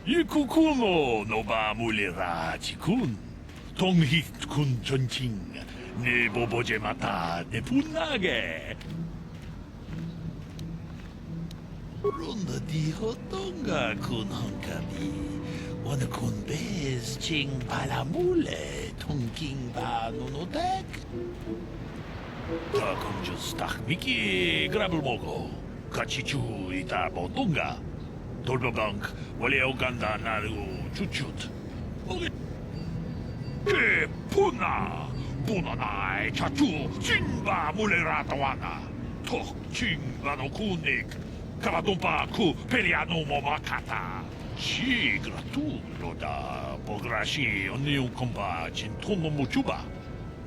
이쿠쿠노 노바 물리라지 군 동희 군 전칭 네 보보제 마타 네 분나게 론더 디호똥가 군 헝가비 오늘 군 베스 칭 발라물레 통킹바 노노덱 다 공주 스탁 미끼 그랍을 먹어 같이 주이다 보똥가 돌벼방 원래 오간다 나르고 주춧 오게 그 푸나 부나나이 차추 진바 물레라타와나 톡 진바노 쿠닉 카바돈파 쿠 페리아노 모마카타 시그라투 로다 보그라시 언니우 콤바 진토노 무추바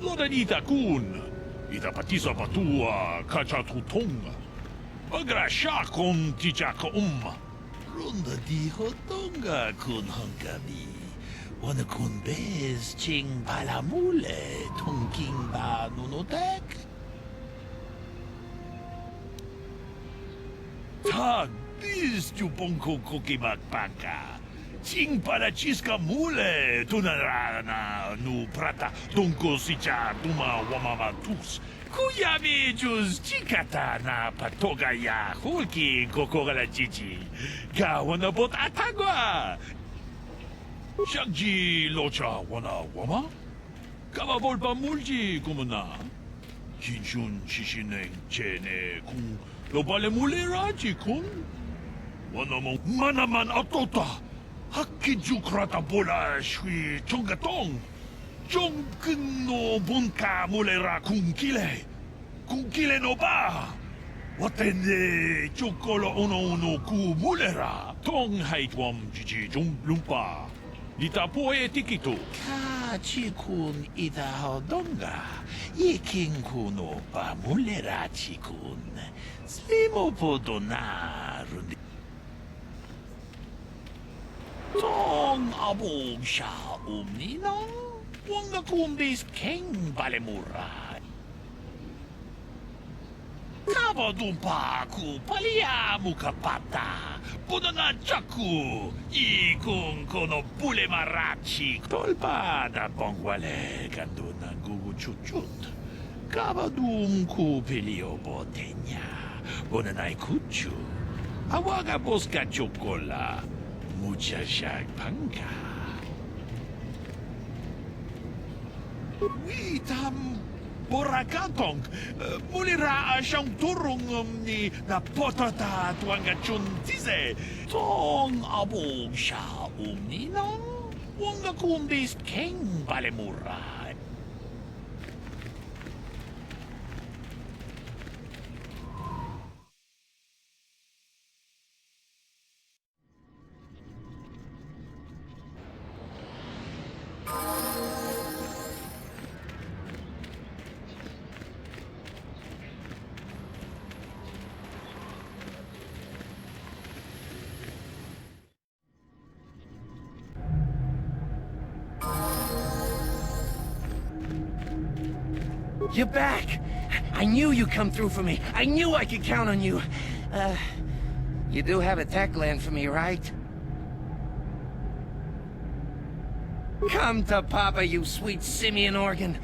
로다니다 군 이다 파티사 바투아 카차투통 바그라샤 콘 티자카 론더 디호똥가 군 헝가비 오늘 군 베스 칭 발라물레 통킹바 노노덱 타 비스 주봉코 코키막 바카 칭 파라치스카 물레 도나라나 누 프라타 동코시차 두마 와마마 투스 Kuyami juz chikata na patogaya hulki kokogala chichi. Gawana bot atagwa. Shagji locha wana wama? Kama volpa mulji kumuna. Hinshun shishineng chene kung lobale muleraji kun. Wana mo manaman atota. Hakiju krata bola shui chongatong. Jongken no bunka mulera kungkile no ba watende chokolo ono ku mulera tong haitwam jiji jong lumpa nita poe tikito ka chikun ida hodonga yiking kuno ba mulera chikun slimo podona rundi tong abog sha umnino Wanga kumbis king balemura. Kabadumpa ku palia mukapata. Punana chaku. Ikung kono bule marachi. Tolpa da bongwale kanduna gugu chuchut. Kabadum ku pelio botenya. Bonanay kuchu. Awaga boska chokola. Mucha shag panga. Witam borakatong mulira siyang turong ni na potata tuanga chuntize tong abog siya ninong wanga kumbis king balemura. You're back! I knew you'd come through for me. I knew I could count on you. You do have a tech land for me, right? Come to Papa, you sweet simian organ.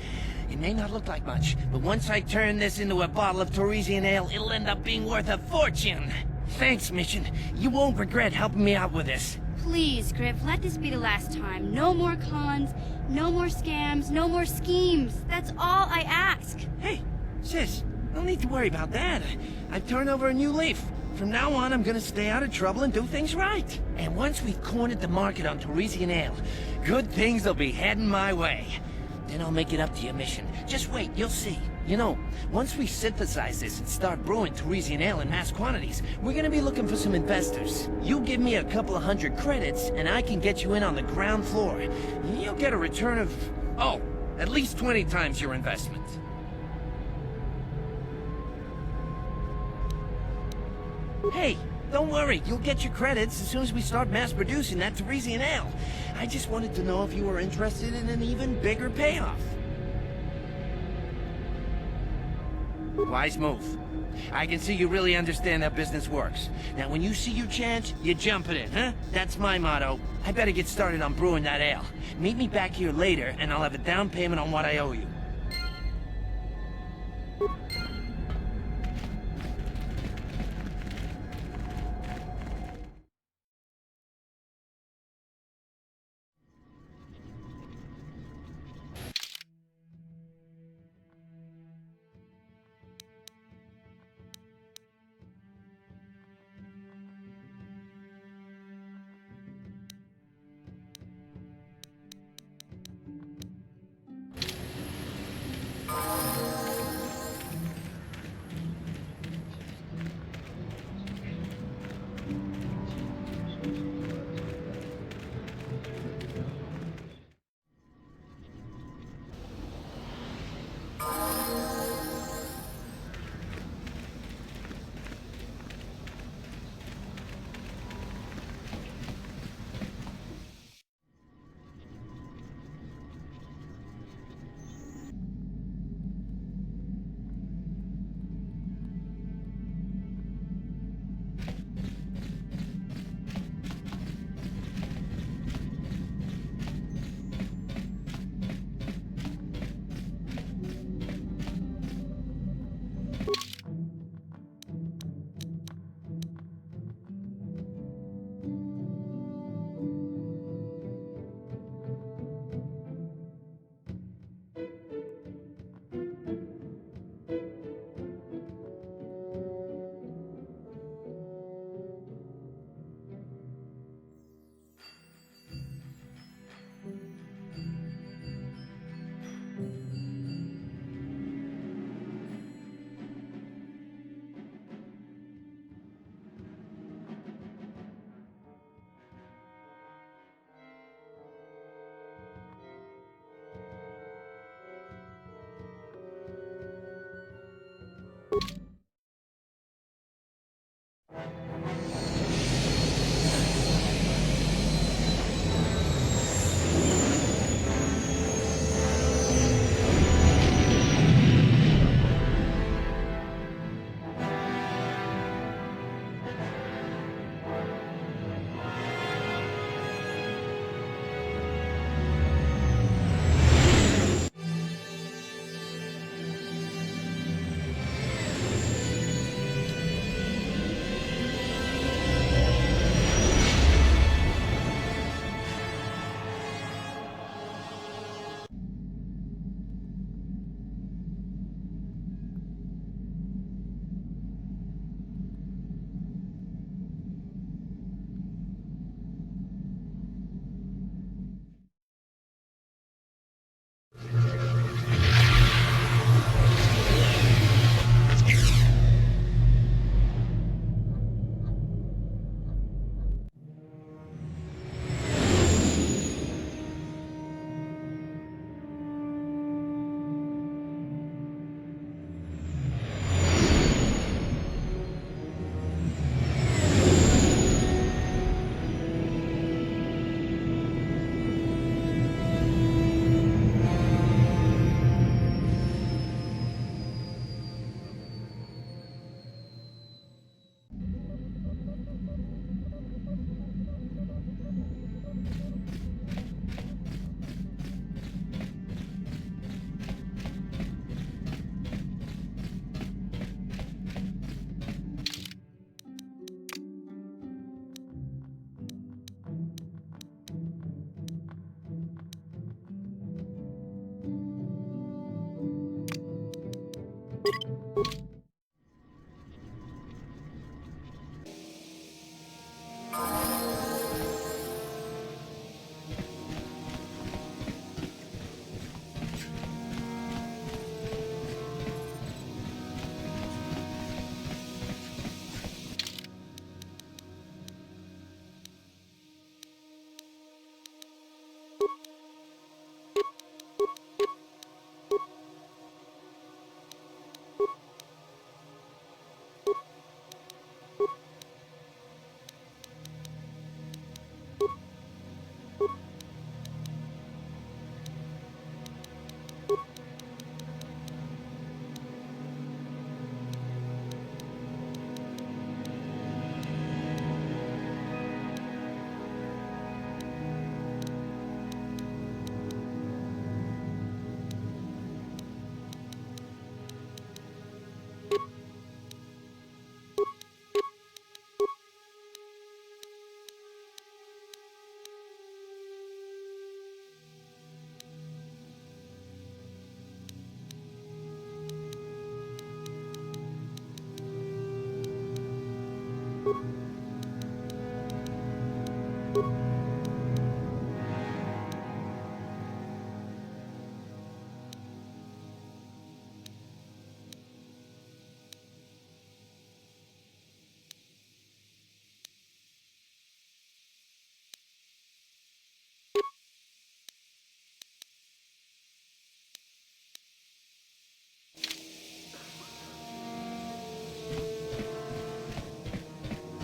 It may not look like much, but once I turn this into a bottle of Torresian ale, it'll end up being worth a fortune. Thanks, Mission. You won't regret helping me out with this. Please, Griff, let this be the last time. No more cons, no more scams, no more schemes. That's all I ask. Hey, sis, no need to worry about that. I've turned over a new leaf. From now on, I'm gonna stay out of trouble and do things right. And once we've cornered the market on Torresian ale, good things will be heading my way. Then I'll make it up to your Mission. Just wait, you'll see. You know, once we synthesize this and start brewing Torresian ale in mass quantities, we're gonna be looking for some investors. You give me a couple of 100 credits, and I can get you in on the ground floor. You'll get a return of, oh, at least 20 times your investment. Hey, Don't worry, you'll get your credits as soon as we start mass producing that Teresian ale. I just wanted to know if you were interested in an even bigger payoff. Wise move. I can see you really understand how business works. Now, when you see your chance, you jump at it, huh? That's my motto. I better get started on brewing that ale. Meet me back here later, and I'll have a down payment on what I owe you.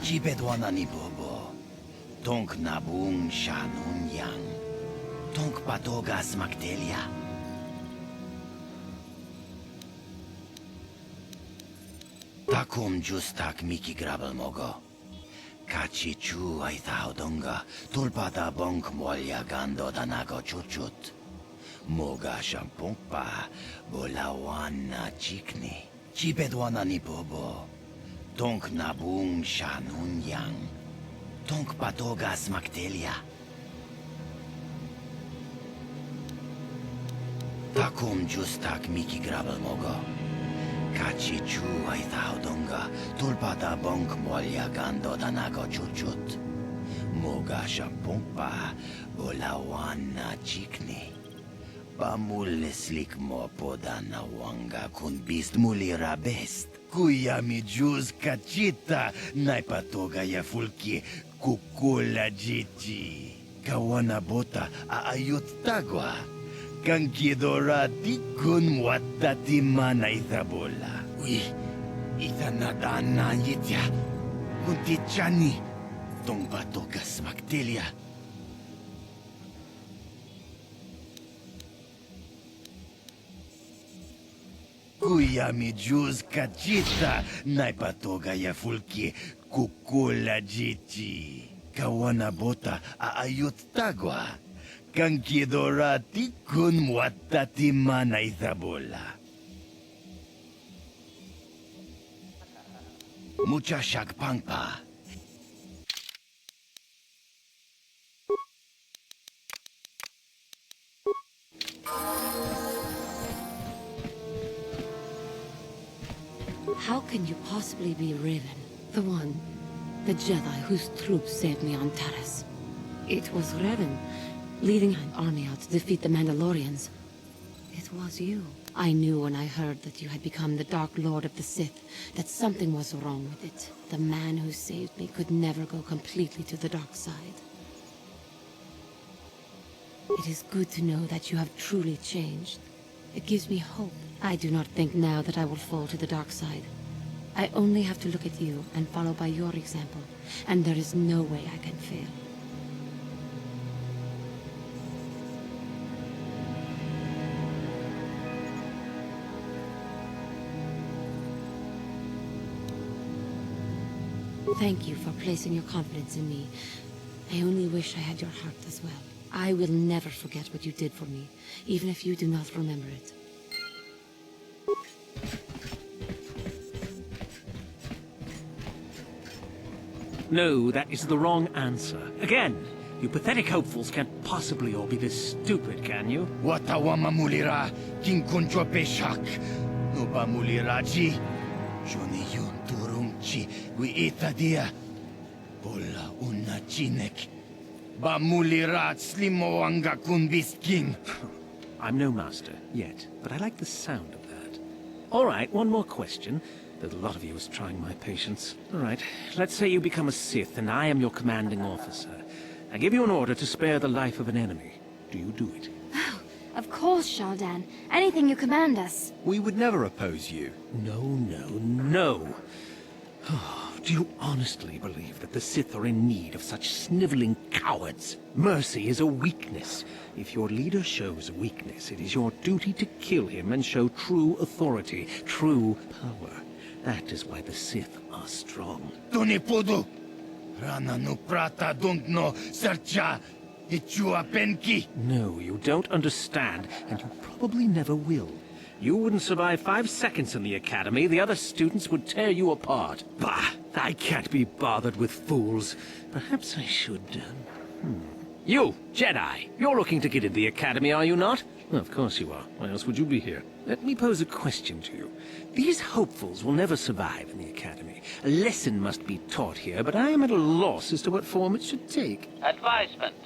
Jibedwana ni bobo. Tonk nabung shanun yang. Tonk patogas magdelia. Takum justak miki grabel mogo. Kachi chu ay taudonga. Tulpada bonk molya gando danago chuchut. Moga shampongpa. Bolawan na chikni. Jibedwana ni bobo. Tonk nabung shanun yang. Tonk patogas magdelia. Takum justak miki grabel mogo. Kachi chu ay taudonga. Tulpada bonk molya gando danago chuchut. Moga shampongpa. Bolawan na chikni. Pamulislik mo poda na wanga kun bist mulira best. Kuya mi juz kachita naipatoga ya fulki kukula jiji. Kawana bota aayot tagwa. Kankidora tikun watati mana itabola. Uy, itanadana yitya. Kunti chani. Tong patogas magdelia. Kuya mi juz kachita naipatoga ya fulki kukula jiji. Kawana bota aayot tagwa. Kankidora tikun watati mana itabola. Mucha shakpangpa. How can you possibly be Raven? The Jedi whose troops saved me on Taris. It was Raven, leading an army out to defeat the Mandalorians. It was you. I knew when I heard that you had become the Dark Lord of the Sith, that something was wrong with it. The man who saved me could never go completely to the dark side. It is good to know that you have truly changed. It gives me hope. I do not think now that I will fall to the dark side. I only have to look at you and follow by your example, and there is no way I can fail. Thank you for placing your confidence in me. I only wish I had your heart as well. I will never forget what you did for me, even if you do not remember it. No, that is the wrong answer. Again, you pathetic hopefuls can't possibly all be this stupid, can you? Watawama mulira king kunjo peshak. No ba mulira ji. Joni yun turung chi wi itadia. Bola una chinek. Ba mulira slimo anga kun king. I'm no master, yet, but I like the sound of that. All right, one more question. There's a lot of you is trying my patience. All right, let's say you become a Sith and I am your commanding officer. I give you an order to spare the life of an enemy. Do you do it? Oh, of course, Shaldan. Anything you command us. We would never oppose you. No, no, no. Do you honestly believe that the Sith are in need of such sniveling cowards? Mercy is a weakness. If your leader shows weakness, it is your duty to kill him and show true authority, true power. That is why the Sith are strong. Tuni pudu. Rana no prata don't know sercha. Ichua penki. No, you don't understand, and you probably never will. You wouldn't survive 5 seconds in the academy. The other students would tear you apart. Bah! I can't be bothered with fools. Perhaps I should... You, Jedi, you're looking to get into the academy, are you not? Well, of course you are. Why else would you be here? Let me pose a question to you. These hopefuls will never survive in the Academy. A lesson must be taught here, but I am at a loss as to what form it should take. Advisement.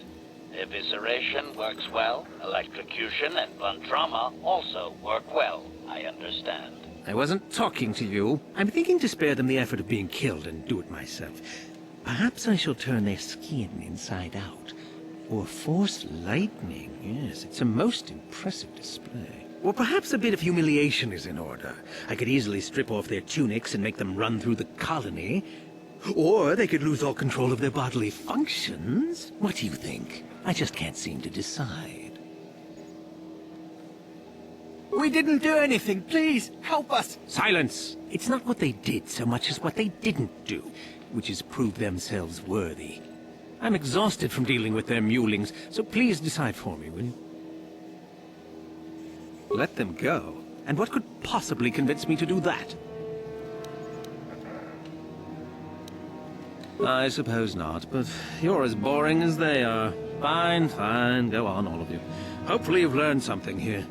Evisceration works well. Electrocution and blunt trauma also work well, I understand. I wasn't talking to you. I'm thinking to spare them the effort of being killed and do it myself. Perhaps I shall turn their skin inside out. Or force lightning. Yes, it's a most impressive display. Or perhaps a bit of humiliation is in order. I could easily strip off their tunics and make them run through the colony. Or they could lose all control of their bodily functions. What do you think? I just can't seem to decide. We didn't do anything. Please, help us. Silence! It's not what they did so much as what they didn't do, which is prove themselves worthy. I'm exhausted from dealing with their mulings, so please decide for me, will you? Let them go? And what could possibly convince me to do that? I suppose not, but you're as boring as they are. Fine, fine, go on, all of you. Hopefully you've learned something here.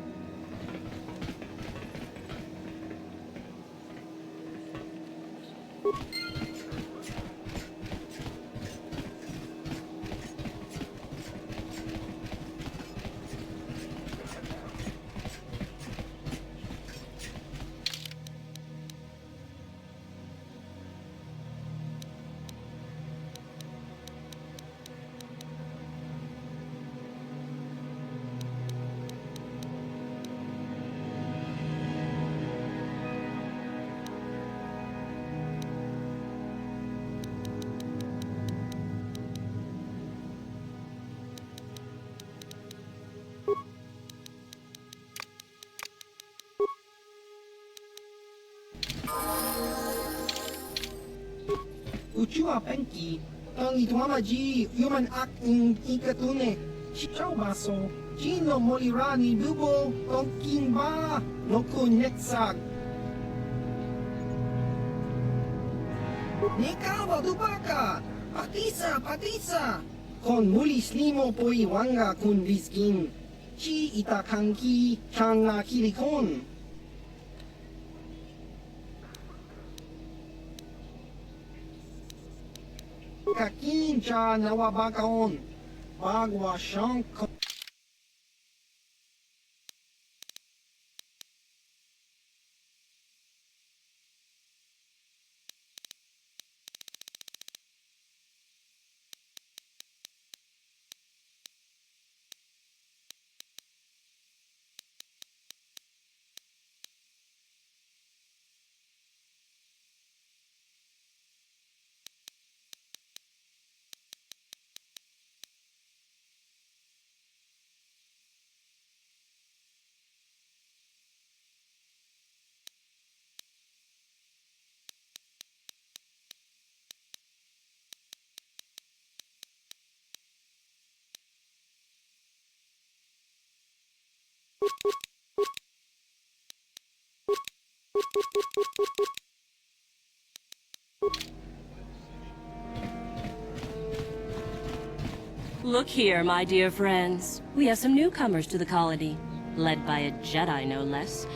Uchua penki, ang ituama ji human act in ikatune. Chichao baso, chino molirani bubo, tongking ba, no kunetsag. Nekawa dubaka, patisa. Kon mulis limo poi wanga kun biskin. Chi itakanki, changa kilikon. Kakincha nawabakaon, bagwa shanko. Look here, my dear friends. We have some newcomers to the colony, led by a Jedi, no less.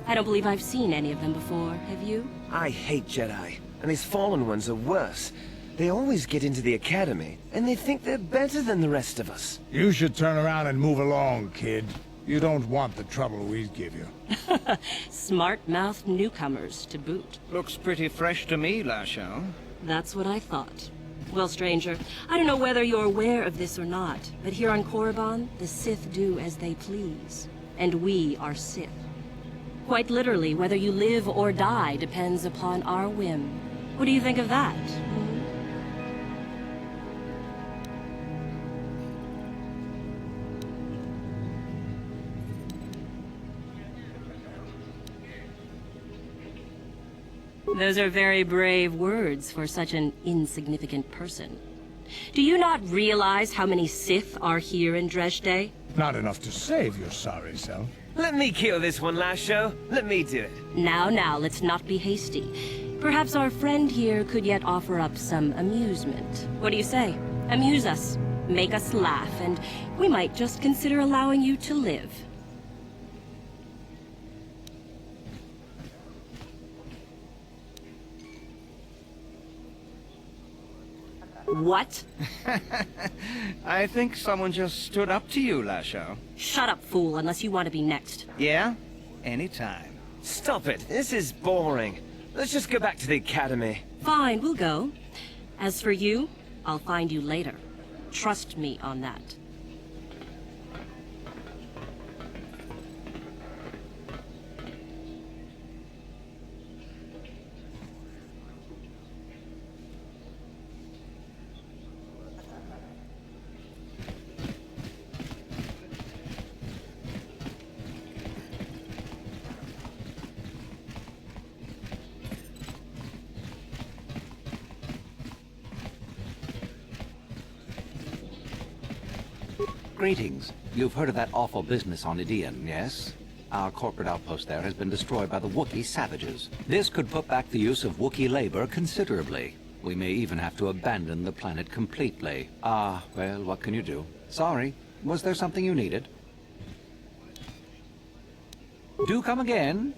I don't believe I've seen any of them before, have you? I hate Jedi, and these fallen ones are worse. They always get into the Academy, and they think they're better than the rest of us. You should turn around and move along, kid. You don't want the trouble we give you. Smart-mouthed newcomers, to boot. Looks pretty fresh to me, Lasho. That's what I thought. Well, stranger, I don't know whether you're aware of this or not, but here on Korriban, the Sith do as they please. And we are Sith. Quite literally, whether you live or die depends upon our whim. What do you think of that? Those are very brave words for such an insignificant person. Do you not realize how many Sith are here in Dresde? Not enough to save your sorry self. Let me kill this one, Lasho. Let me do it. Now, let's not be hasty. Perhaps our friend here could yet offer up some amusement. What do you say? Amuse us, make us laugh, and we might just consider allowing you to live. What? I think someone just stood up to you, Lasho. Shut up, fool, unless you want to be next. Yeah? Anytime. Stop it. This is boring. Let's just go back to the academy. Fine, we'll go. As for you, I'll find you later. Trust me on that. Greetings. You've heard of that awful business on Idian, yes? Our corporate outpost there has been destroyed by the Wookiee savages. This could put back the use of Wookiee labor considerably. We may even have to abandon the planet completely. Well, what can you do? Sorry. Was there something you needed? Do come again.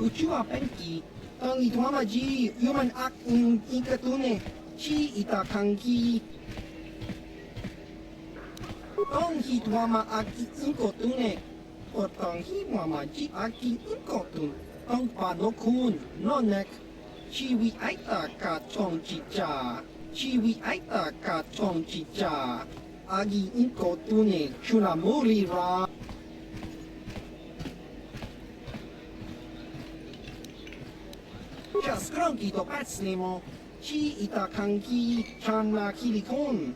Uchiwa penki, ang itwama ji human act in ikatune, chi itakanki. Tong hitwama aki inkotune, o tong hitwama ji aki inkotun, tong panokun, nonek, chi wi aita ka chong chicha, chi wi aita ka chong chicha, agi inkotune, chunamuri ra. Skronki to pacnemo, chi itakanki channa kilikon,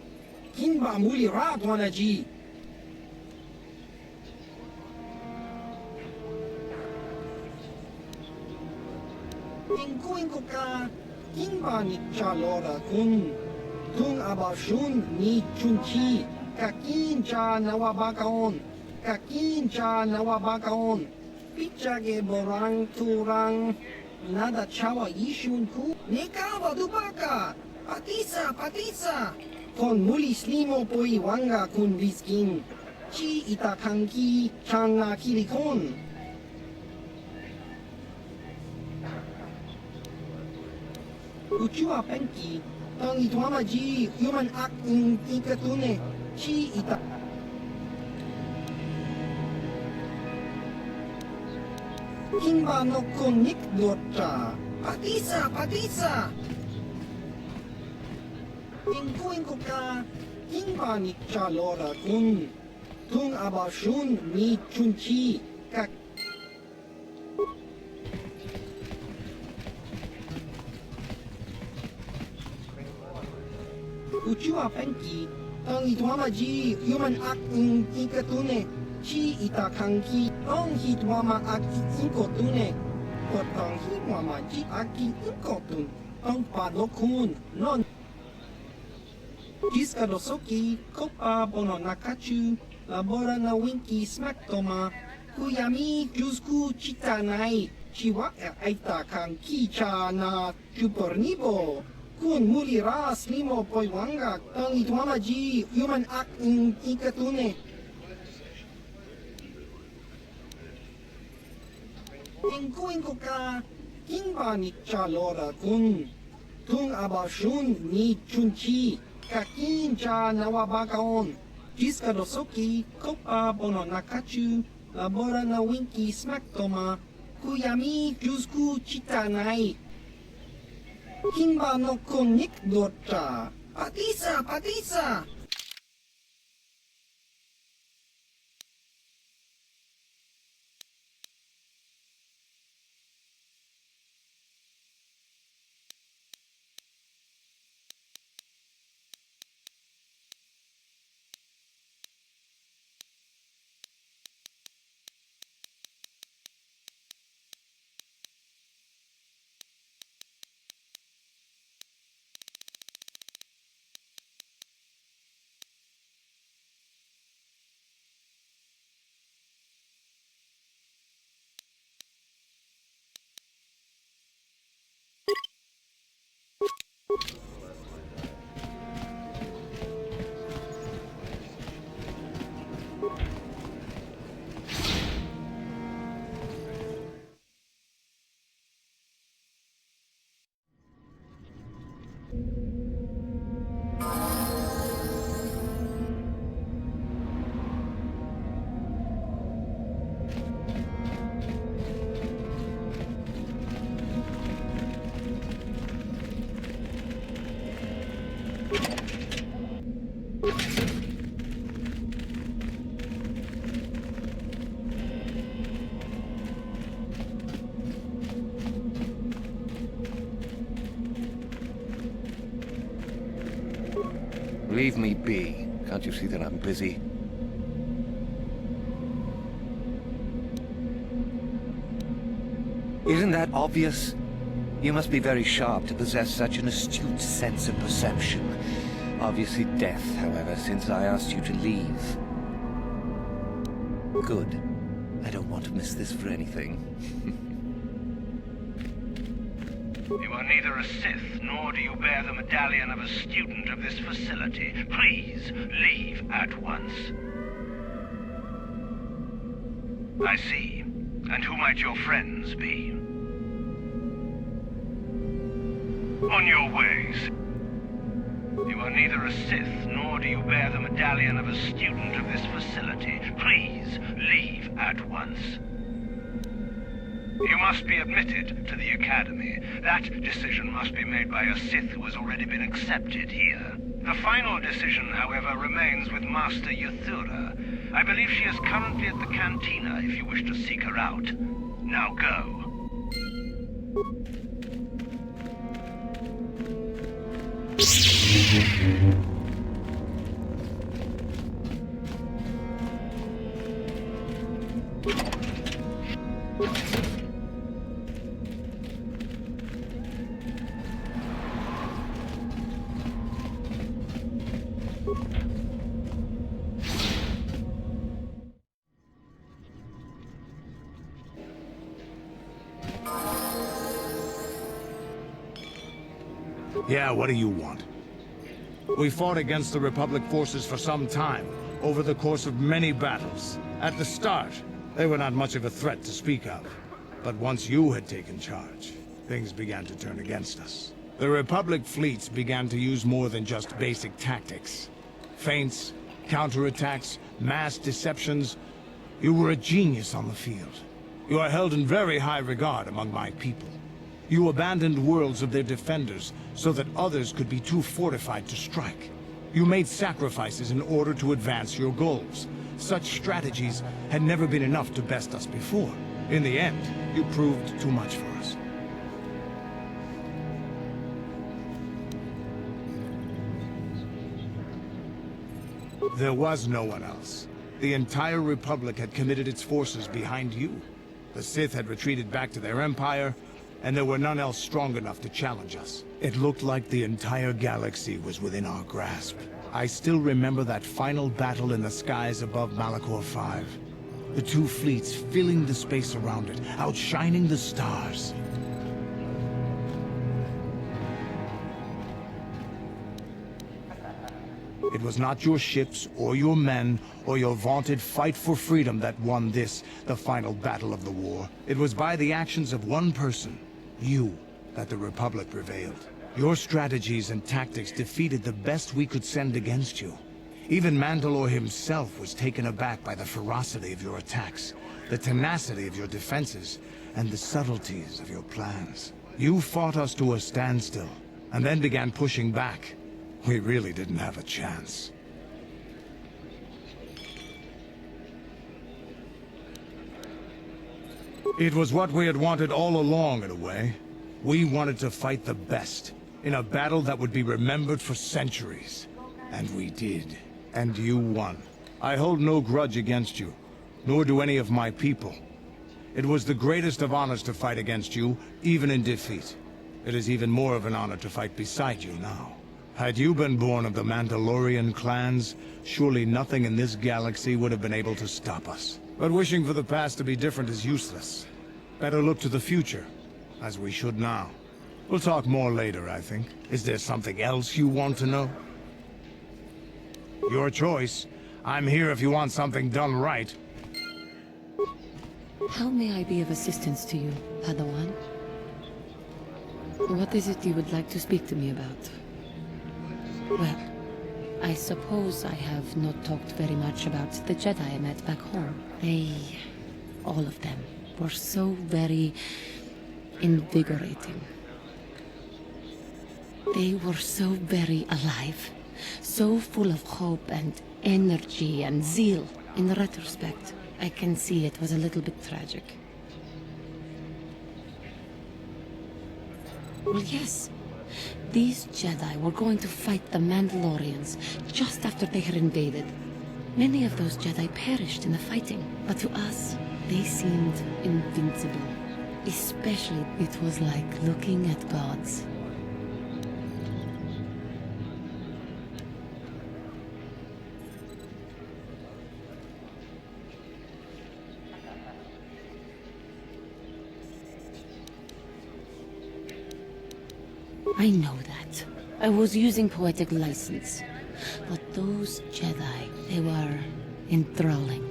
kinba muli radwanaji. Inkuin ko ka, kinba ni chalora kun, tung abashun ni chunchi, kakin cha nawabakaon, kakin cha nawabakaon, pichage borang turang, nada chawa ishun ku, nekawa dubaka, patisa, kon mulis limo po iwanga kun viskin, chi itakanki channa kilikon. Uchiwa penki, tang itwama ji human act in ikatune, chi ita. Kinba no konik dota, patisa. Inkuin ko ka, kinba ni chalora kun, tung abashun ni chunchi, kak. Uchiwa penki, tang itwama ji human act in ikatune, chi itakanki, tong hitwama aki inkotune, o tong hitwama ji aki inkotun, tong panokun, non. Jiskadosoki, kopa bono nakachu, labora na winki smaktoma, kuyami jusku chitanai, chiwa aita kanki cha na chupornibo. Kun muli ras limo poiwanga, tang itwama ji human act in ikatune. Inkuin ko ka, kinba ni chalora kun, tung abashun ni chunchi, kakin cha nawabakaon, jiskadosoki, kopa bono nakachu, labora na winki smaktoma, kuyami jusku chitanai. Kinba no konik dota, patisa. Leave me be. Can't you see that I'm busy? Isn't that obvious? You must be very sharp to possess such an astute sense of perception. Obviously deaf, however, since I asked you to leave. Good. I don't want to miss this for anything. You are neither a Sith, nor do you bear the medallion of a student of this facility. Please, leave at once. I see. And who might your friends be? On your ways. You are neither a Sith, nor do you bear the medallion of a student of this facility. Please, leave at once. You must be admitted to the Academy. That decision must be made by a Sith who has already been accepted here. The final decision, however, remains with Master Yuthura. I believe she is currently at the cantina if you wish to seek her out. Now go. Yeah, what do you want? We fought against the Republic forces for some time, over the course of many battles. At the start, they were not much of a threat to speak of. But once you had taken charge, things began to turn against us. The Republic fleets began to use more than just basic tactics. Feints, counterattacks, mass deceptions. You were a genius on the field. You are held in very high regard among my people. You abandoned worlds of their defenders so that others could be too fortified to strike. You made sacrifices in order to advance your goals. Such strategies had never been enough to best us before. In the end, you proved too much for us. There was no one else. The entire Republic had committed its forces behind you. The Sith had retreated back to their empire, and there were none else strong enough to challenge us. It looked like the entire galaxy was within our grasp. I still remember that final battle in the skies above Malachor 5. The two fleets filling the space around it, outshining the stars. It was not your ships, or your men, or your vaunted fight for freedom that won this, the final battle of the war. It was by the actions of one person, you, that the Republic prevailed. Your strategies and tactics defeated the best we could send against you. Even Mandalore himself was taken aback by the ferocity of your attacks, the tenacity of your defenses, and the subtleties of your plans. You fought us to a standstill, and then began pushing back. We really didn't have a chance. It was what we had wanted all along, in a way. We wanted to fight the best, in a battle that would be remembered for centuries. And we did. And you won. I hold no grudge against you, nor do any of my people. It was the greatest of honors to fight against you, even in defeat. It is even more of an honor to fight beside you now. Had you been born of the Mandalorian clans, surely nothing in this galaxy would have been able to stop us. But wishing for the past to be different is useless. Better look to the future, as we should now. We'll talk more later, I think. Is there something else you want to know? Your choice. I'm here if you want something done right. How may I be of assistance to you, Padawan? What is it you would like to speak to me about? Well, I suppose I have not talked very much about the Jedi I met back home. They, all of them, were so very invigorating. They were so very alive, so full of hope and energy and zeal. In retrospect, I can see it was a little bit tragic. Well, yes, These Jedi were going to fight the Mandalorians just after they had invaded. Many of those Jedi perished in the fighting, but to us, they seemed invincible. Especially, it was like looking at gods. I know that. I was using poetic license. But those Jedi, they were enthralling.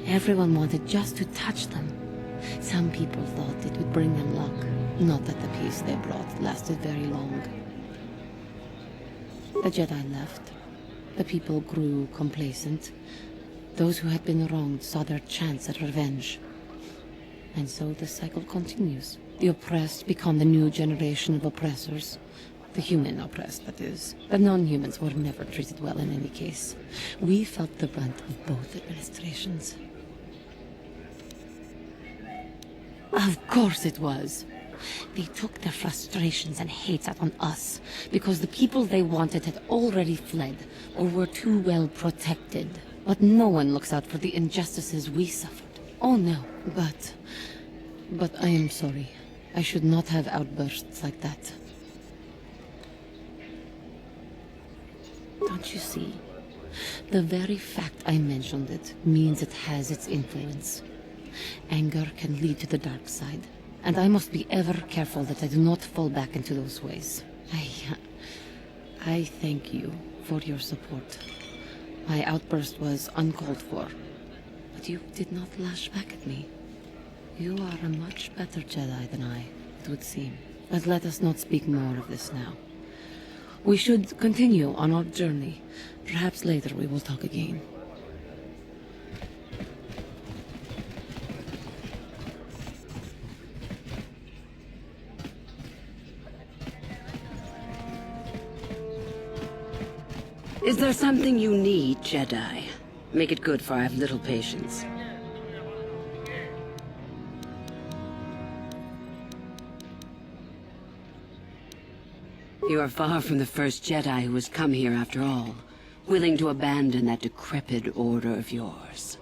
Everyone wanted just to touch them. Some people thought it would bring them luck. Not that the peace they brought lasted very long. The Jedi left. The people grew complacent. Those who had been wronged saw their chance at revenge. And so the cycle continues. The oppressed become the new generation of oppressors. The human oppressed, that is. The non-humans were never treated well in any case. We felt the brunt of both administrations. Of course it was. They took their frustrations and hates out on us, because the people they wanted had already fled, or were too well protected. But no one looks out for the injustices we suffered. Oh no, but I am sorry. I should not have outbursts like that. Don't you see? The very fact I mentioned it means it has its influence. Anger can lead to the dark side, and I must be ever careful that I do not fall back into those ways. I thank you for your support. My outburst was uncalled for, but you did not lash back at me. You are a much better Jedi than I, it would seem. But let us not speak more of this now. We should continue on our journey. Perhaps later we will talk again. Is there something you need, Jedi? Make it good, for I have little patience. You are far from the first Jedi who has come here after all, willing to abandon that decrepit order of yours.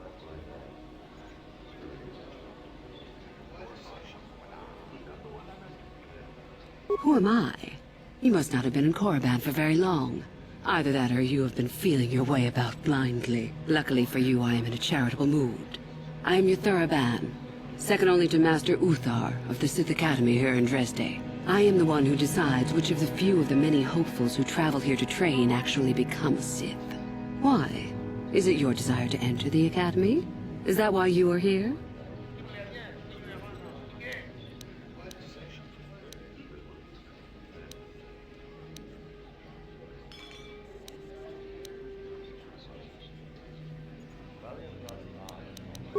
Who am I? You must not have been in Korriban for very long. Either that or you have been feeling your way about blindly. Luckily for you, I am in a charitable mood. I am your Korriban, second only to Master Uthar of the Sith Academy here in Dresde. I am the one who decides which of the few of the many hopefuls who travel here to train actually become a Sith. Why? Is it your desire to enter the Academy? Is that why you are here?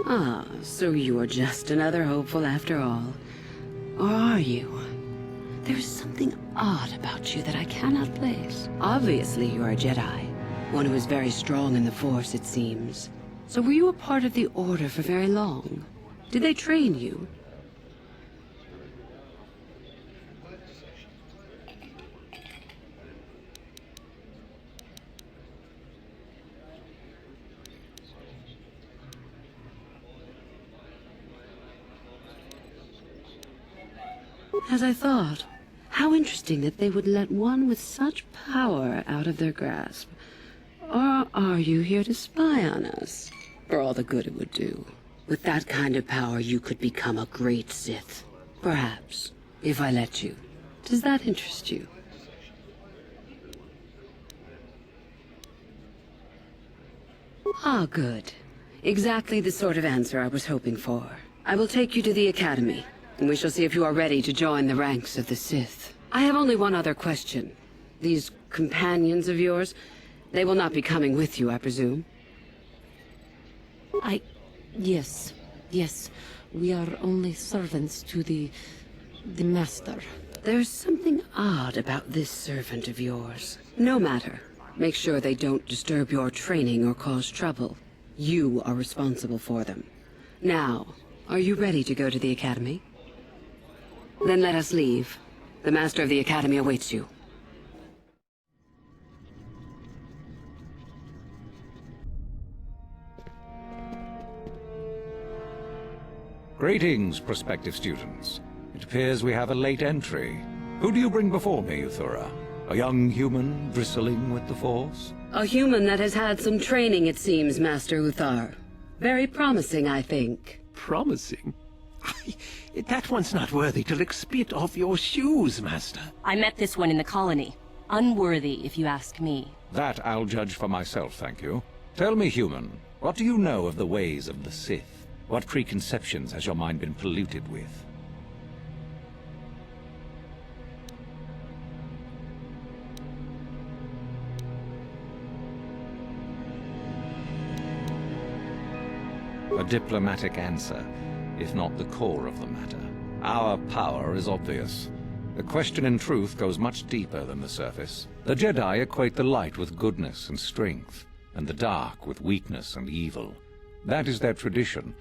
Ah, so you are just another hopeful after all. Or are you? There's something odd about you that I cannot place. Obviously, you are a Jedi. One who is very strong in the Force, it seems. So were you a part of the Order for very long? Did they train you? As I thought. How interesting that they would let one with such power out of their grasp. Or are you here to spy on us? For all the good it would do. With that kind of power, you could become a great Sith. Perhaps, if I let you. Does that interest you? Ah, good. Exactly the sort of answer I was hoping for. I will take you to the Academy, and we shall see if you are ready to join the ranks of the Sith. I have only one other question. These companions of yours, they will not be coming with you, I presume? Yes. We are only servants to the Master. There's something odd about this servant of yours. No matter. Make sure they don't disturb your training or cause trouble. You are responsible for them. Now, are you ready to go to the Academy? Then let us leave. The Master of the Academy awaits you. Greetings, prospective students. It appears we have a late entry. Who do you bring before me, Uthura? A young human bristling with the Force? A human that has had some training, it seems, Master Uthar. Very promising, I think. Promising? That one's not worthy to lick spit off your shoes, Master. I met this one in the colony. Unworthy, if you ask me. That I'll judge for myself, thank you. Tell me, human, what do you know of the ways of the Sith? What preconceptions has your mind been polluted with? A diplomatic answer, if not the core of the matter. Our power is obvious. The question in truth goes much deeper than the surface. The Jedi equate the light with goodness and strength, and the dark with weakness and evil. That is their tradition,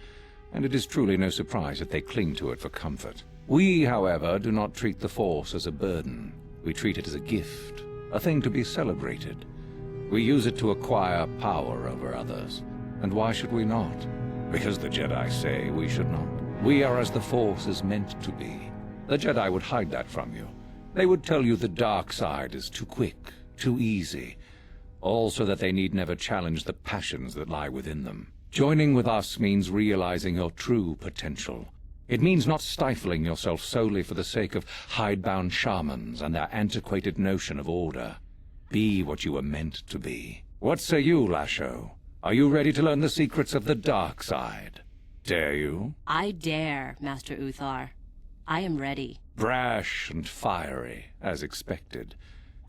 and it is truly no surprise that they cling to it for comfort. We, however, do not treat the Force as a burden. We treat it as a gift, a thing to be celebrated. We use it to acquire power over others. And why should we not? Because the Jedi say we should not. We are as the Force is meant to be. The Jedi would hide that from you. They would tell you the dark side is too quick, too easy, all so that they need never challenge the passions that lie within them. Joining with us means realizing your true potential. It means not stifling yourself solely for the sake of hidebound shamans and their antiquated notion of order. Be what you were meant to be. What say you, Lasho? Are you ready to learn the secrets of the dark side? Dare you? I dare, Master Uthar. I am ready. Brash and fiery, as expected.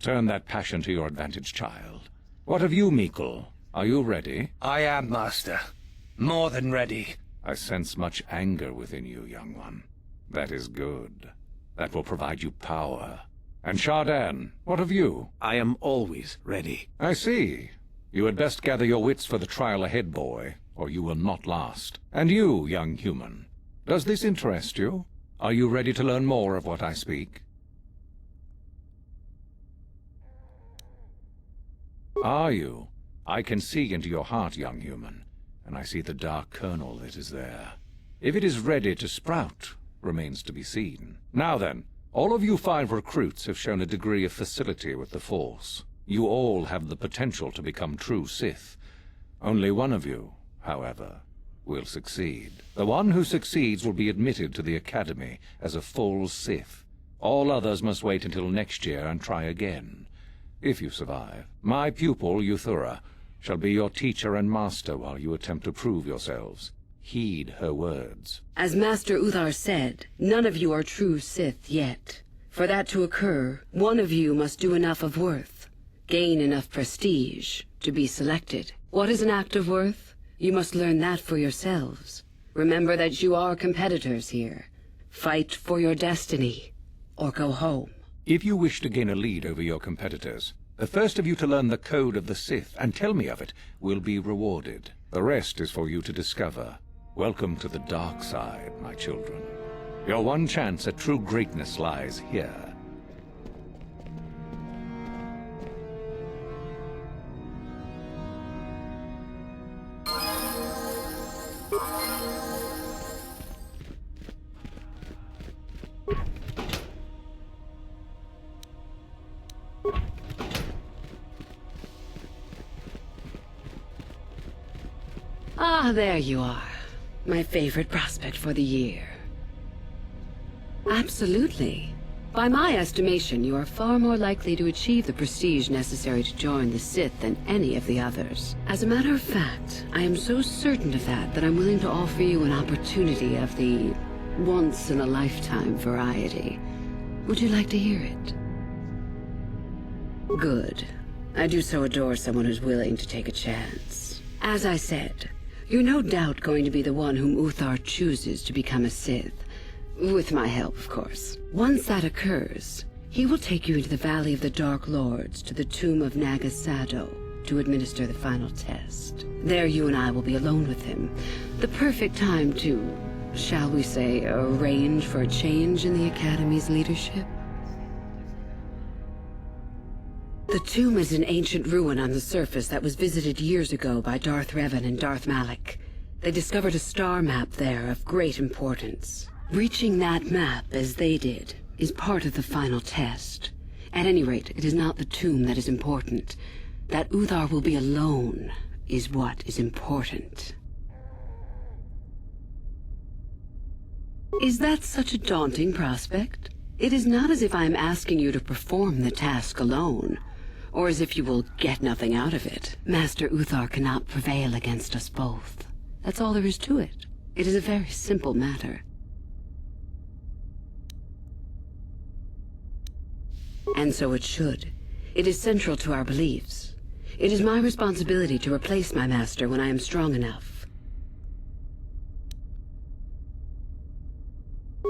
Turn that passion to your advantage, child. What of you, Meekle? Are you ready? I am, Master. More than ready. I sense much anger within you, young one. That is good. That will provide you power. And Shardan, what of you? I am always ready. I see. You had best gather your wits for the trial ahead, boy, or you will not last. And you, young human, does this interest you? Are you ready to learn more of what I speak? Are you? I can see into your heart, young human, and I see the dark kernel that is there. If it is ready to sprout, remains to be seen. Now then, all of you 5 recruits have shown a degree of facility with the Force. You all have the potential to become true Sith. Only one of you, however, will succeed. The one who succeeds will be admitted to the Academy as a full Sith. All others must wait until next year and try again. If you survive, my pupil, Uthura, shall be your teacher and master while you attempt to prove yourselves. Heed her words. As Master Uthar said, none of you are true Sith yet. For that to occur, one of you must do enough of worth, gain enough prestige, to be selected. What is an act of worth? You must learn that for yourselves. Remember that you are competitors here. Fight for your destiny, or go home. If you wish to gain a lead over your competitors, the first of you to learn the code of the Sith and tell me of it will be rewarded. The rest is for you to discover. Welcome to the dark side, my children. Your one chance at true greatness lies here. Ah, there you are. My favorite prospect for the year. Absolutely. By my estimation, you are far more likely to achieve the prestige necessary to join the Sith than any of the others. As a matter of fact, I am so certain of that I'm willing to offer you an opportunity of the once-in-a-lifetime variety. Would you like to hear it? Good. I do so adore someone who's willing to take a chance. As I said, you're no doubt going to be the one whom Uthar chooses to become a Sith. With my help, of course. Once that occurs, he will take you into the Valley of the Dark Lords to the tomb of Nagasado to administer the final test. There you and I will be alone with him. The perfect time to, shall we say, arrange for a change in the Academy's leadership? The tomb is an ancient ruin on the surface that was visited years ago by Darth Revan and Darth Malak. They discovered a star map there of great importance. Reaching that map, as they did, is part of the final test. At any rate, it is not the tomb that is important. That Uthar will be alone is what is important. Is that such a daunting prospect? It is not as if I am asking you to perform the task alone, or as if you will get nothing out of it. Master Uthar cannot prevail against us both. That's all there is to it. It is a very simple matter. And so it should. It is central to our beliefs. It is my responsibility to replace my master when I am strong enough.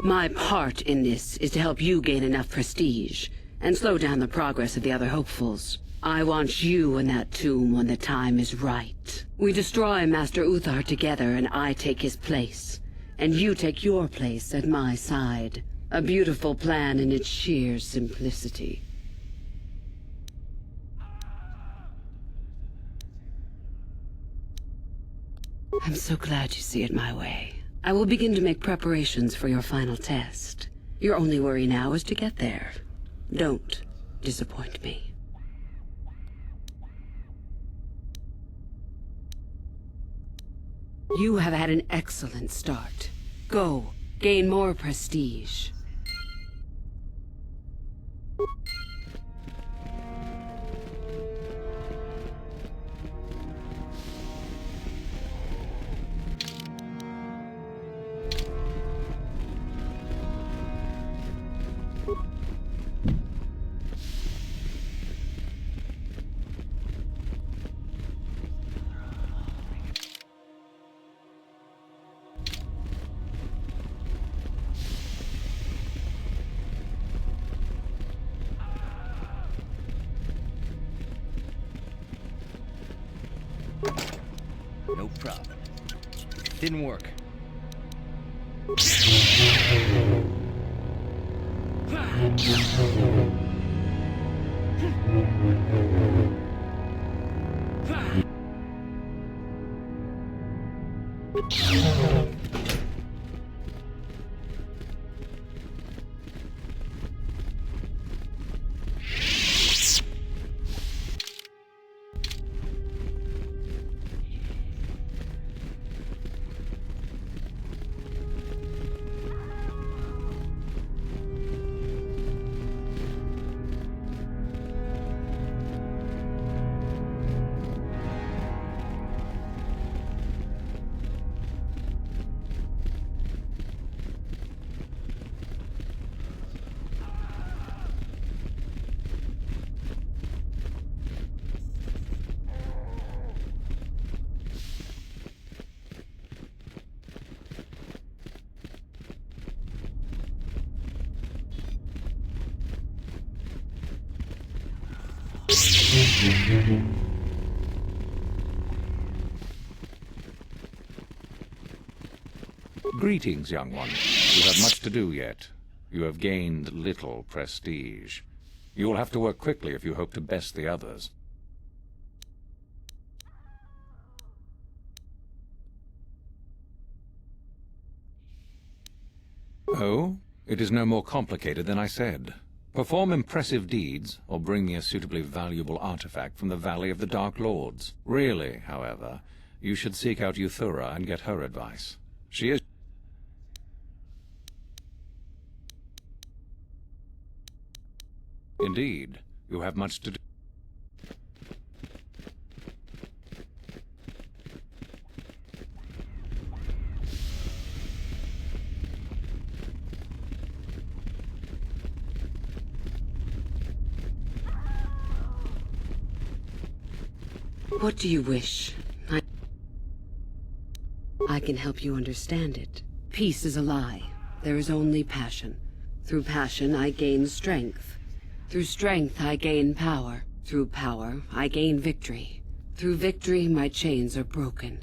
My part in this is to help you gain enough prestige, and slow down the progress of the other hopefuls. I want you in that tomb when the time is right. We destroy Master Uthar together, and I take his place. And you take your place at my side. A beautiful plan in its sheer simplicity. I'm so glad you see it my way. I will begin to make preparations for your final test. Your only worry now is to get there. Don't disappoint me. You have had an excellent start. Go, gain more prestige. No problem. Didn't work. Greetings, young one. You have much to do yet. You have gained little prestige. You will have to work quickly if you hope to best the others. Oh? It is no more complicated than I said. Perform impressive deeds, or bring me a suitably valuable artifact from the Valley of the Dark Lords. Really, however, you should seek out Yuthura and get her advice. She is... Indeed, you have much to do. What do you wish? I can help you understand it. Peace is a lie. There is only passion. Through passion, I gain strength. Through strength, I gain power. Through power, I gain victory. Through victory, my chains are broken.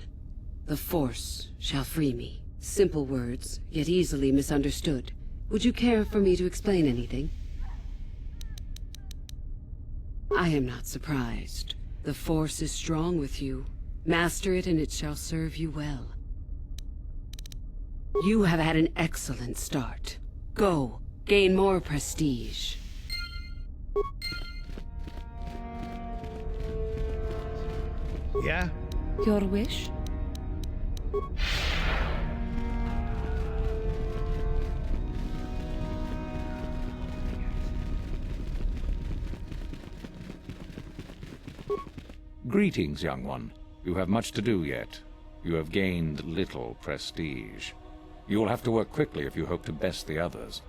The Force shall free me. Simple words, yet easily misunderstood. Would you care for me to explain anything? I am not surprised. The Force is strong with you. Master it and it shall serve you well. You have had an excellent start. Go, gain more prestige. Yeah? Your wish? Greetings, young one. You have much to do yet. You have gained little prestige. You will have to work quickly if you hope to best the others.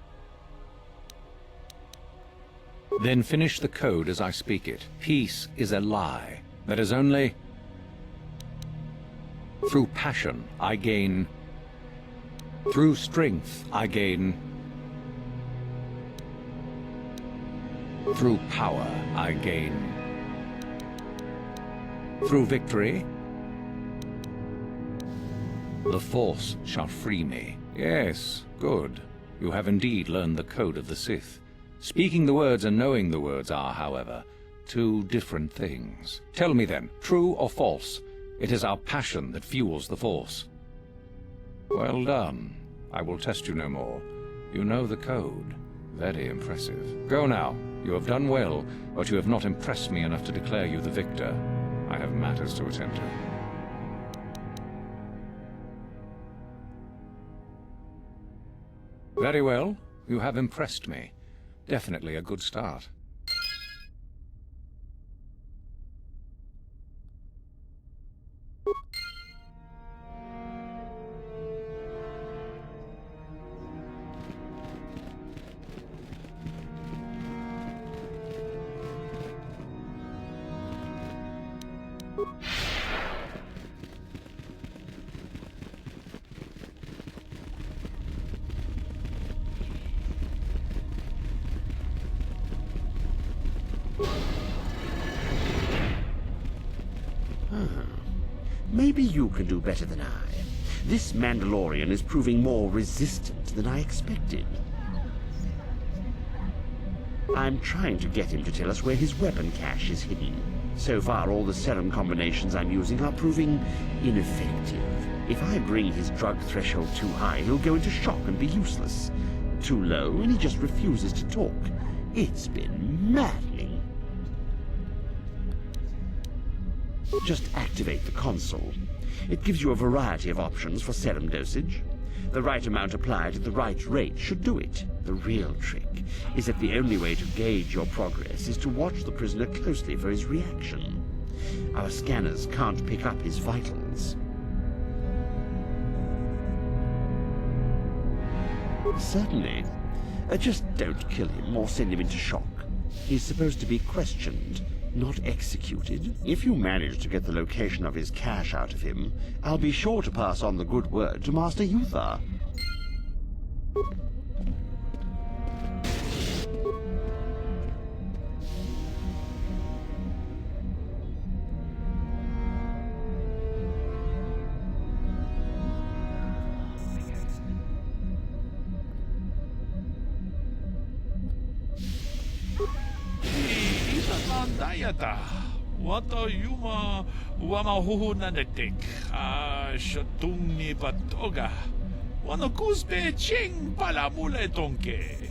Then finish the code as I speak it. Peace is a lie. That is only... Through passion, I gain... Through strength, I gain... Through power, I gain... Through victory, the Force shall free me. Yes, good. You have indeed learned the code of the Sith. Speaking the words and knowing the words are, however, two different things. Tell me then, true or false? It is our passion that fuels the Force. Well done. I will test you no more. You know the code. Very impressive. Go now. You have done well, but you have not impressed me enough to declare you the victor. I have matters to attend to. Very well. You have impressed me. Definitely a good start. Maybe you can do better than I. This Mandalorian is proving more resistant than I expected. I'm trying to get him to tell us where his weapon cache is hidden. So far, all the serum combinations I'm using are proving ineffective. If I bring his drug threshold too high, he'll go into shock and be useless. Too low, and he just refuses to talk. It's been maddening. Just activate the console. It gives you a variety of options for serum dosage. The right amount applied at the right rate should do it. The real trick is that the only way to gauge your progress is to watch the prisoner closely for his reaction. Our scanners can't pick up his vitals. Certainly. Just don't kill him or send him into shock. He's supposed to be questioned, not executed. If you manage to get the location of his cache out of him, I'll be sure to pass on the good word to Master Yuthar. Dayata, wata yuma wama huhunanetik, shatung ni patoga, wano kuspe ching palamule tonke.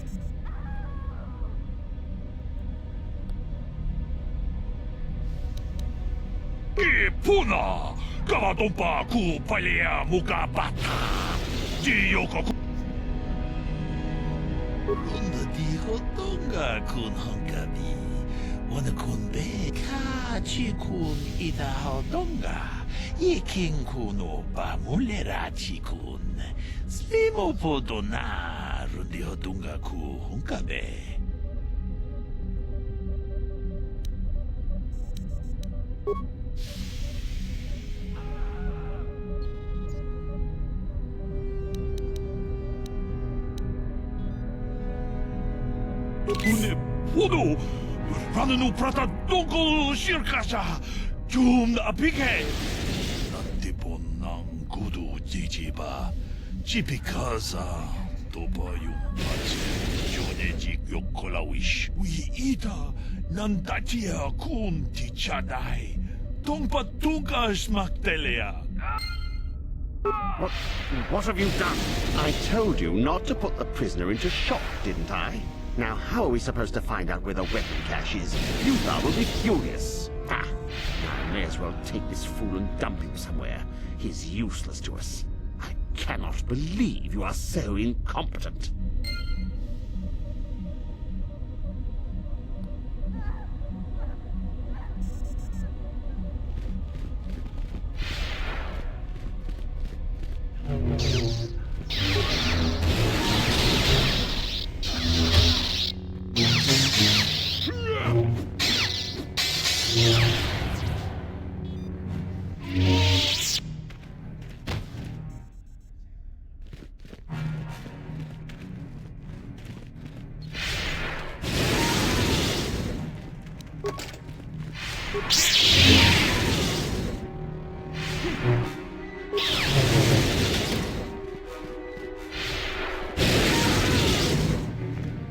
Kipuna, kawatompa ku palea mukabata, jiyoko. Runda di hotonga kun hankabi. Wana kun be ka chi kun ita hodonga yekin kun oba mulera chi kun slimo podona rundi hodonga ku hunkabe. Une podo Ranunu prata dongol shirkasha jum apike Natipon nang kudu jijiba Chipikaza Topa yung pache Manejik Yokolawish. We ita nantatia kunti chadai. Tongpatungas maktelea. What have you done? I told you not to put the prisoner into shock, didn't I? Now, how are we supposed to find out where the weapon cache is? Uthar will be furious. Ah, I may as well take this fool and dump him somewhere. He's useless to us. I cannot believe you are so incompetent.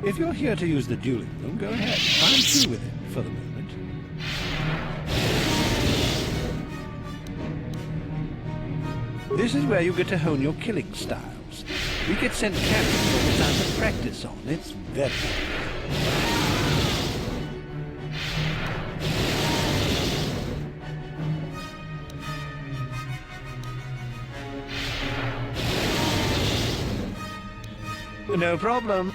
If you're here to use the dueling room, go ahead. I'm through with it for the moment. This is where you get to hone your killing styles. We get sent captains all the time to practice on. It's very no problem.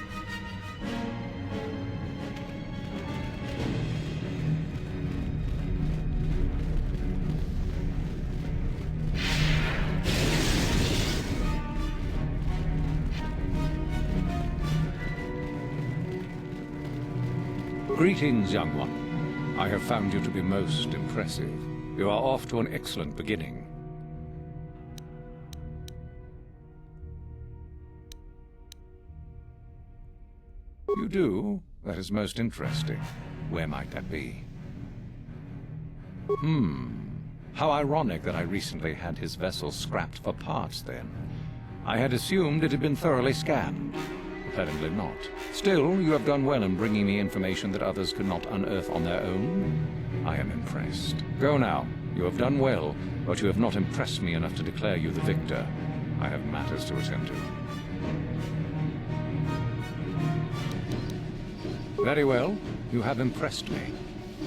Greetings, young one. I have found you to be most impressive. You are off to an excellent beginning. You do? That is most interesting. Where might that be? How ironic that I recently had his vessel scrapped for parts then. I had assumed it had been thoroughly scanned. Apparently not. Still, you have done well in bringing me information that others could not unearth on their own. I am impressed. Go now. You have done well, but you have not impressed me enough to declare you the victor. I have matters to attend to. Very well. You have impressed me.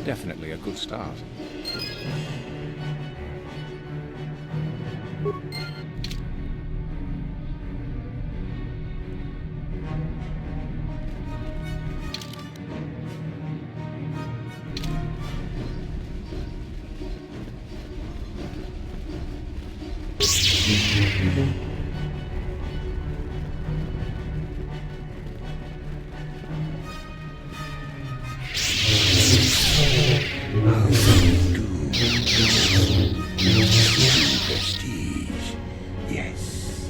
Definitely a good start. Prestige, yes.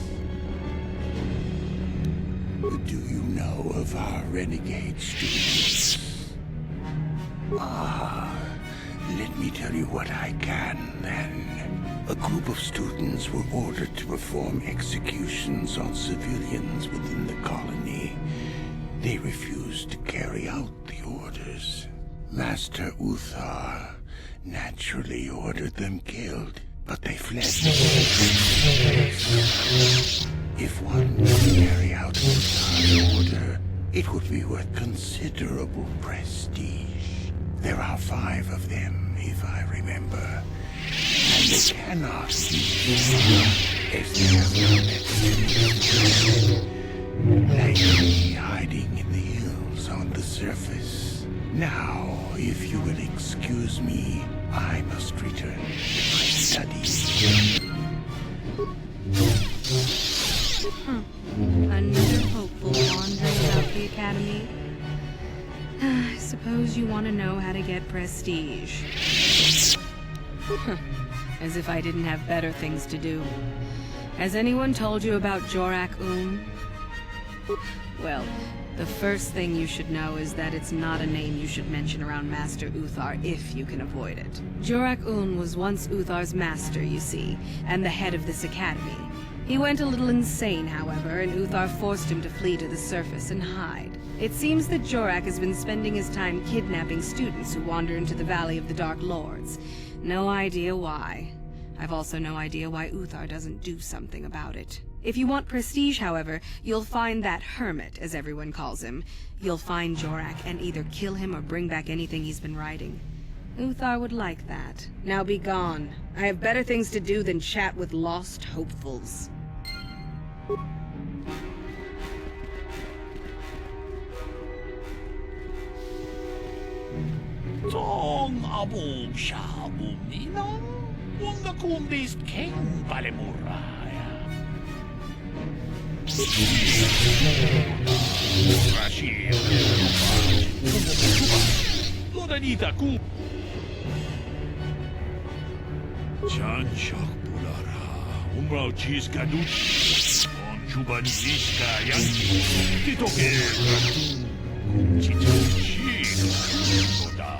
Do you know of our renegade students? Let me tell you what I can, then. A group of students were ordered to perform executions on civilians within the colony. They refused to carry out the orders. Master Uthar naturally ordered them killed, but they fled. If one could carry out Uthar's order, it would be worth considerable prestige. There are 5 of them, if I remember. And they cannot be as they are likely hiding in the hills on the surface. Now, if you will excuse me, I must return to my studies. Another hopeful wandering about the academy. I suppose you want to know how to get prestige. As if I didn't have better things to do. Has anyone told you about Jorak Well, the first thing you should know is that it's not a name you should mention around Master Uthar if you can avoid it. Jorak was once Uthar's master, you see, and the head of this academy. He went a little insane, however, and Uthar forced him to flee to the surface and hide. It seems that Jorak has been spending his time kidnapping students who wander into the Valley of the Dark Lords. No idea why. I've also no idea why Uthar doesn't do something about it. If you want prestige, however, you'll find that hermit, as everyone calls him. You'll find Jorak and either kill him or bring back anything he's been writing. Uthar would like that. Now be gone. I have better things to do than chat with lost hopefuls. Tong abog siya umninang wanga kumbis king palemuraya. Rashi Lodanita ku Chanchak bulara umrao cheese kadut on chubanista yanki titoke chichuchi Loda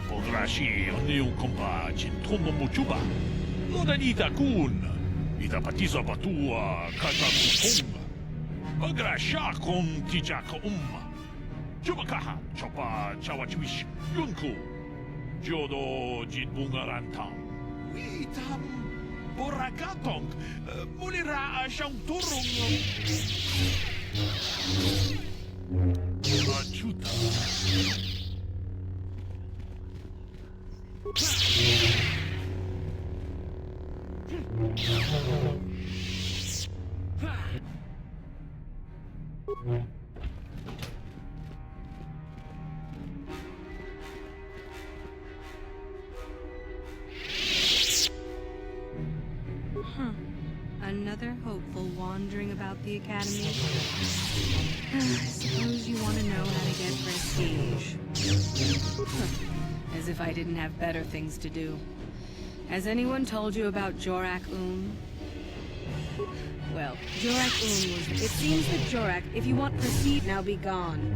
podrashi oniu kompa chintomo muchuba Lodanita kun ita patisa patua katakupunga Bagrasha kon tijaka Chubakaha chopa chawachwish yunku Jodo jitbungarantang Witam boragatong mulira siyang turong Machuta Another hopeful wandering about the academy. I suppose you want to know how to get prestige. As if I didn't have better things to do. Has anyone told you about Jorak-Un? Well, Jorak-Un was... It seems that Jorak, if you want prestige, now be gone.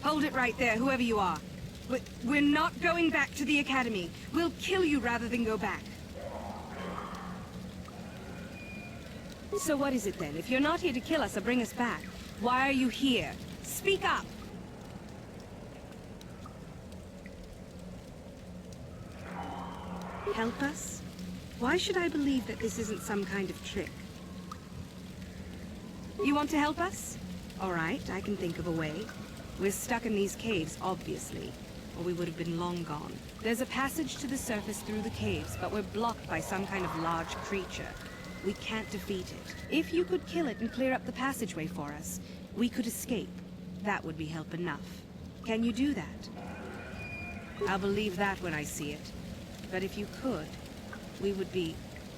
Hold it right there, whoever you are. We're not going back to the academy. We'll kill you rather than go back. So what is it then? If you're not here to kill us or bring us back, why are you here? Speak up! Help us? Why should I believe that this isn't some kind of trick? You want to help us? All right, I can think of a way. We're stuck in these caves, obviously, or we would have been long gone. There's a passage to the surface through the caves, but we're blocked by some kind of large creature. We can't defeat it. If you could kill it and clear up the passageway for us, we could escape. That would be help enough. Can you do that? I'll believe that when I see it. But if you could, we would be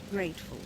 grateful.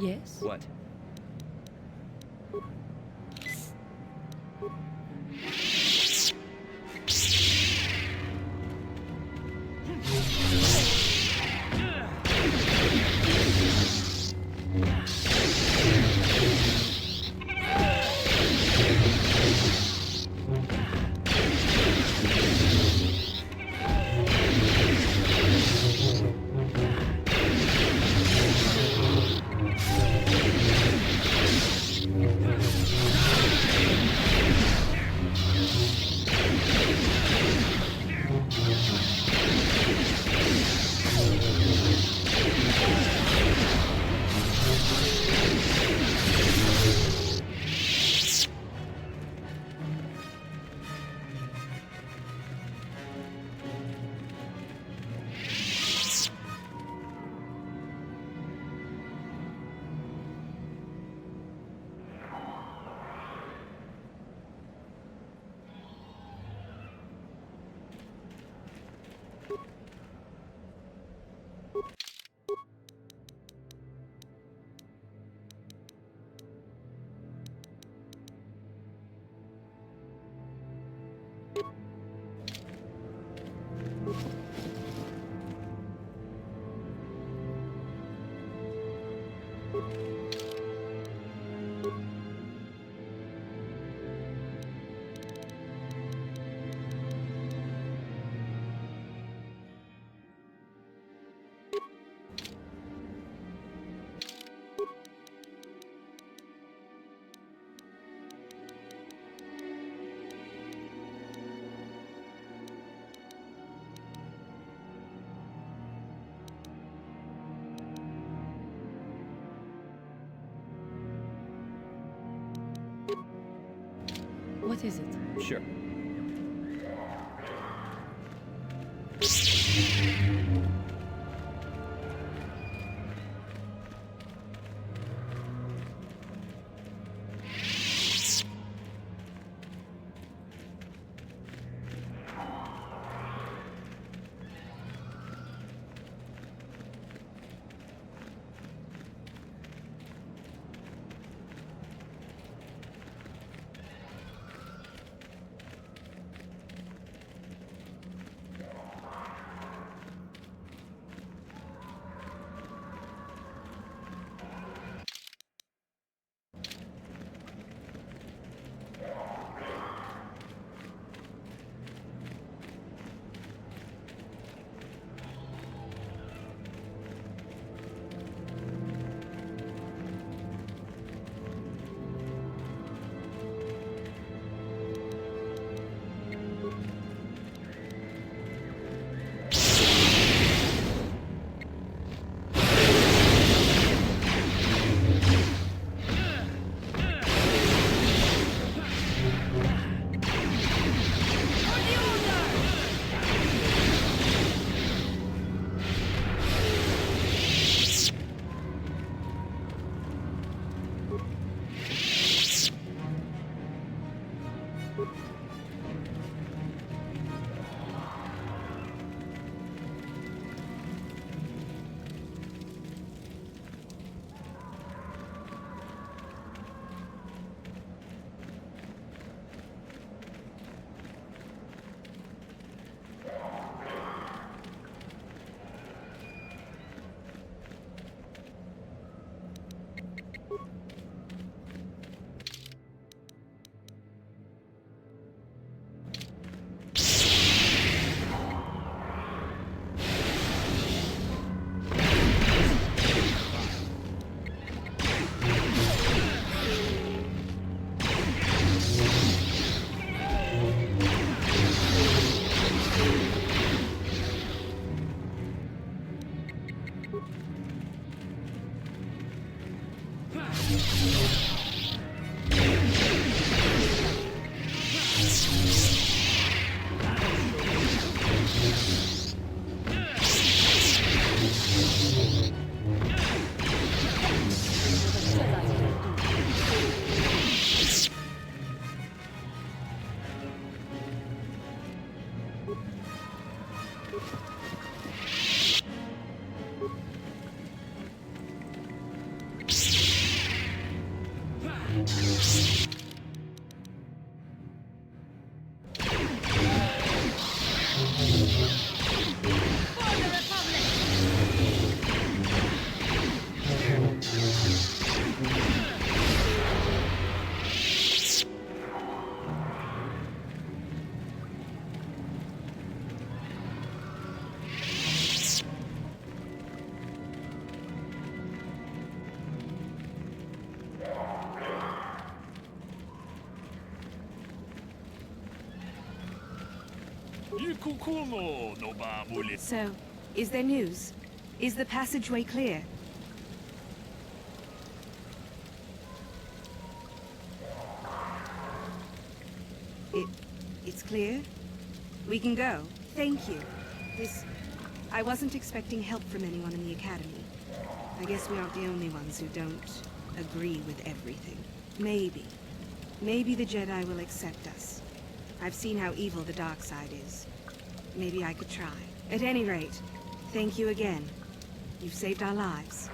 Yes? What? What is it? Sure. So, is there news? Is the passageway clear? It's clear? We can go. Thank you. I wasn't expecting help from anyone in the Academy. I guess we aren't the only ones who don't agree with everything. Maybe the Jedi will accept us. I've seen how evil the dark side is. Maybe I could try. At any rate, thank you again. You've saved our lives.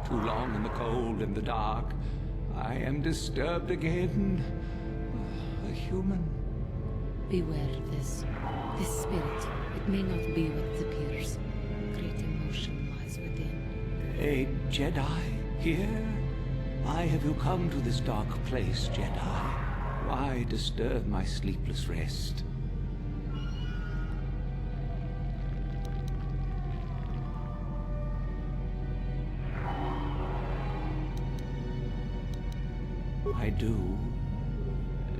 Too long in the cold and the dark. I am disturbed again. A human. Beware of this. This spirit, it may not be what it appears. Great emotion lies within. A Jedi here? Why have you come to this dark place, Jedi? Why disturb my sleepless rest? I do,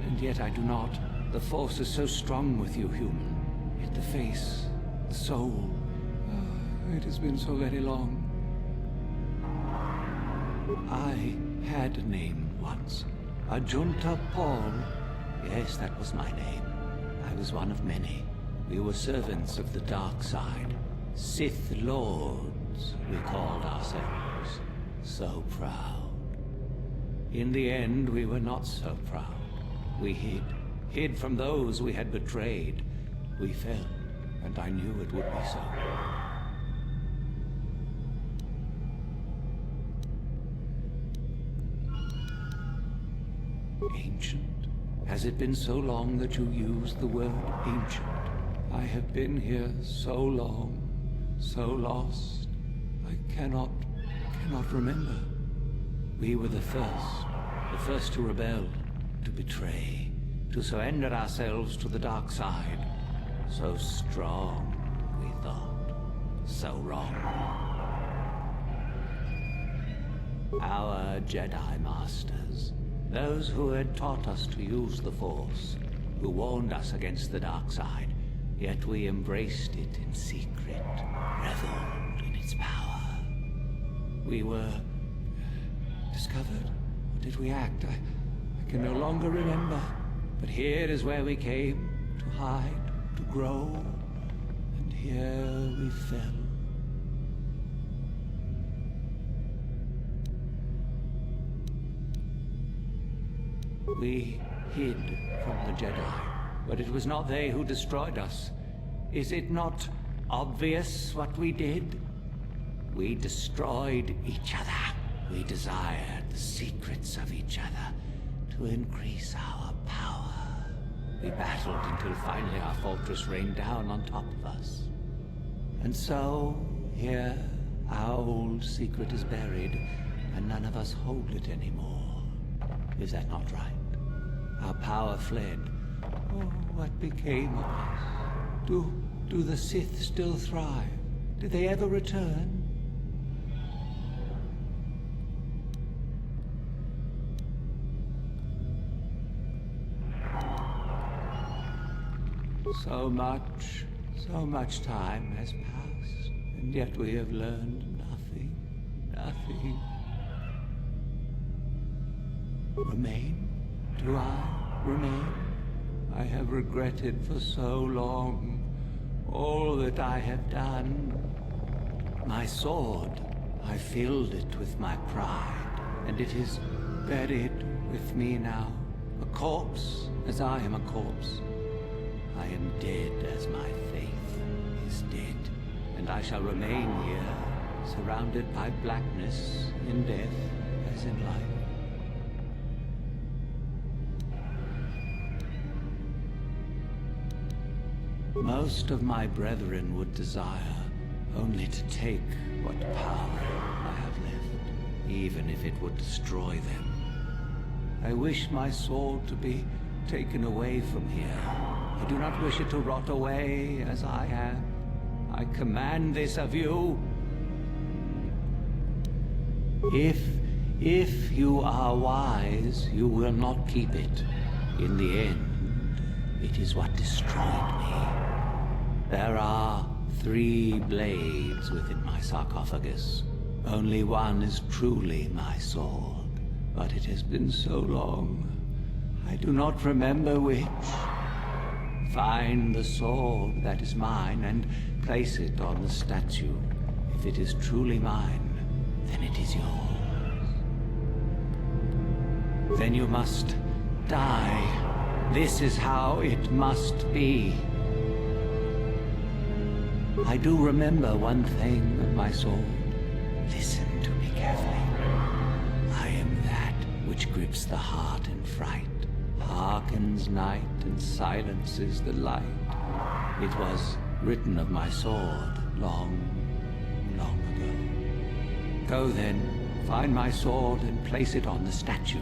and yet I do not. The Force is so strong with you, human. Yet the face, the soul... it has been so very long. I had a name once. Ajunta Paul. Yes, that was my name. I was one of many. We were servants of the dark side. Sith Lords, we called ourselves. So proud. In the end, we were not so proud. We hid from those we had betrayed. We fell, and I knew it would be so. Ancient? Has it been so long that you used the word ancient? I have been here so long, so lost. I cannot remember. We were the first to rebel, to betray, to surrender ourselves to the dark side. So strong, we thought. So wrong. Our Jedi Masters, those who had taught us to use the Force, who warned us against the dark side, yet we embraced it in secret, reveled in its power. We were discovered. Or did we act? I can no longer remember. But here is where we came, to hide, to grow, and here we fell. We hid from the Jedi, but it was not they who destroyed us. Is it not obvious what we did? We destroyed each other. We desired the secrets of each other to increase our power. We battled until finally our fortress rained down on top of us. And so, here, our old secret is buried, and none of us hold it anymore. Is that not right? Our power fled. Oh, what became of us? Do the Sith still thrive? Did they ever return? So much time has passed, and yet we have learned nothing. Nothing. Remain? Do I remain? I have regretted for so long all that I have done. My sword, I filled it with my pride, and it is buried with me now, a corpse as I am a corpse. I am dead as my faith is dead, and I shall remain here, surrounded by blackness in death as in life. Most of my brethren would desire only to take what power I have left, even if it would destroy them. I wish my sword to be taken away from here. I do not wish it to rot away as I have. I command this of you. If you are wise, you will not keep it. In the end, it is what destroyed me. There are 3 blades within my sarcophagus. Only one is truly my sword, but it has been so long, I do not remember which. Find the sword that is mine and place it on the statue. If it is truly mine, then it is yours. Then you must die. This is how it must be. I do remember one thing of my sword. Listen to me carefully. I am that which grips the heart in fright, hearkens night and silences the light. It was written of my sword long, long ago. Go then, find my sword and place it on the statue.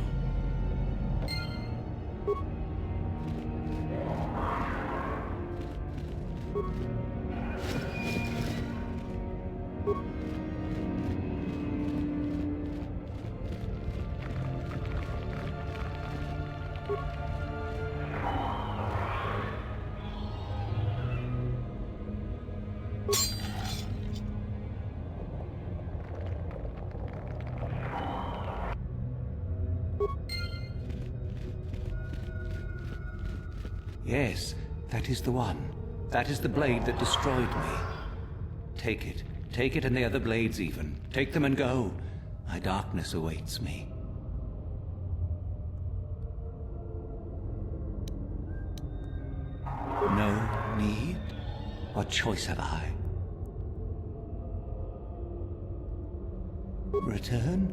Yes, that is the one. That is the blade that destroyed me. Take it. Take it and the other blades even. Take them and go. My darkness awaits me. No need? What choice have I? Return?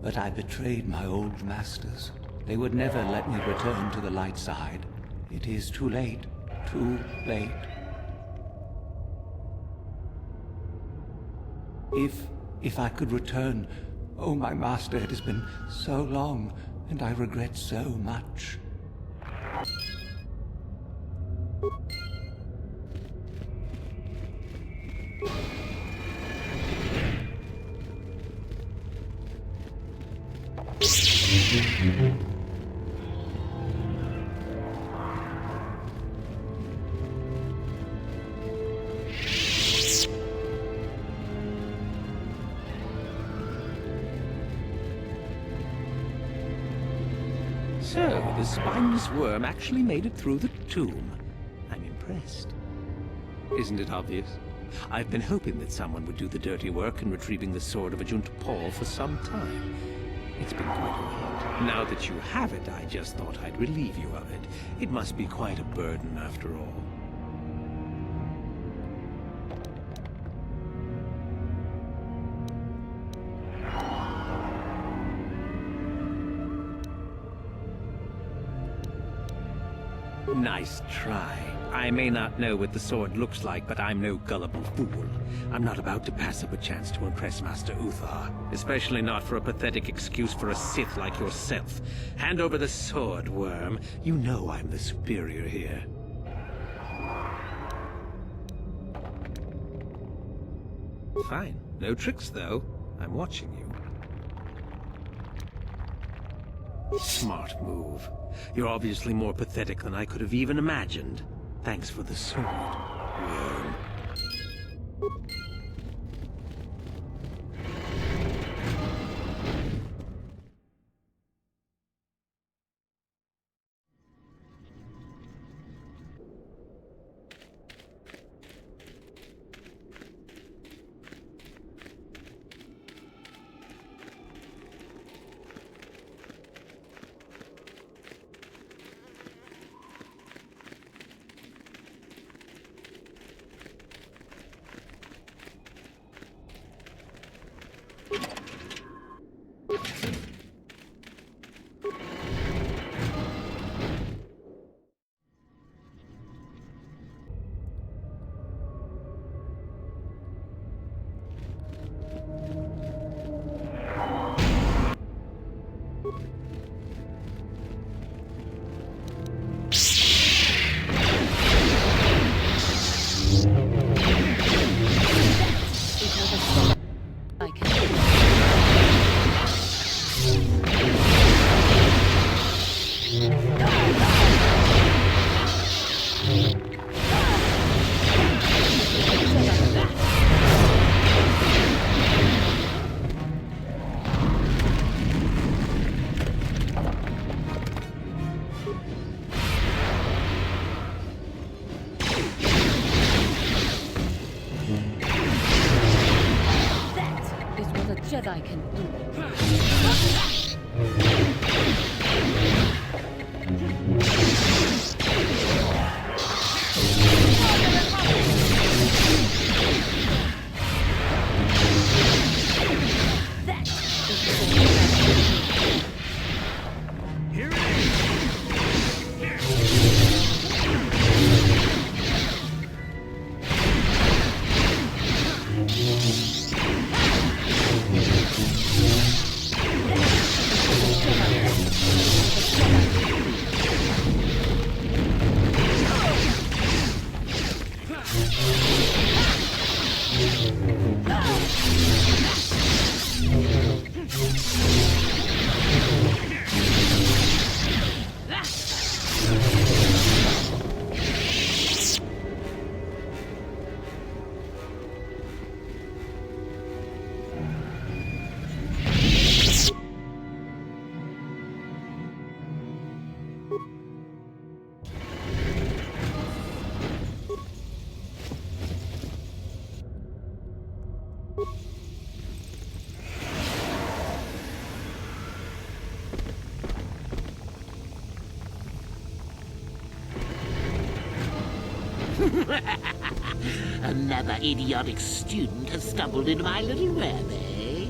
But I betrayed my old masters. They would never let me return to the light side. It is too late. Too late. If I could return... Oh, my master, it has been so long, and I regret so much. So, the spineless worm actually made it through the tomb. I'm impressed. Isn't it obvious? I've been hoping that someone would do the dirty work in retrieving the sword of Ajunta Paul for some time. It's been quite a wait. Now that you have it, I just thought I'd relieve you of it. It must be quite a burden after all. Nice try. I may not know what the sword looks like, but I'm no gullible fool. I'm not about to pass up a chance to impress Master Uthar, especially not for a pathetic excuse for a Sith like yourself. Hand over the sword, worm. You know I'm the superior here. Fine. No tricks, though. I'm watching you. Smart move. You're obviously more pathetic than I could have even imagined. Thanks for the sword, worm. Jedi can do. Another idiotic student has stumbled into my little web, eh?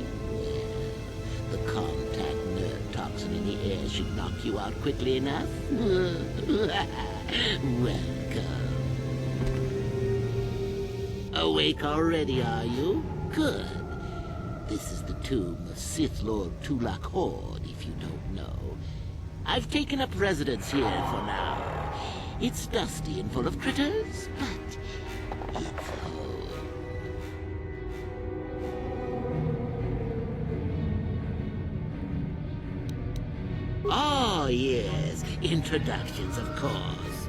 The contact nerve toxin in the air should knock you out quickly enough. Welcome. Awake already, are you? Good. This is the tomb of Sith Lord Tulak Horde, if you don't know. I've taken up residence here for now. It's dusty and full of critters, but it's home. Oh, yes. Introductions, of course.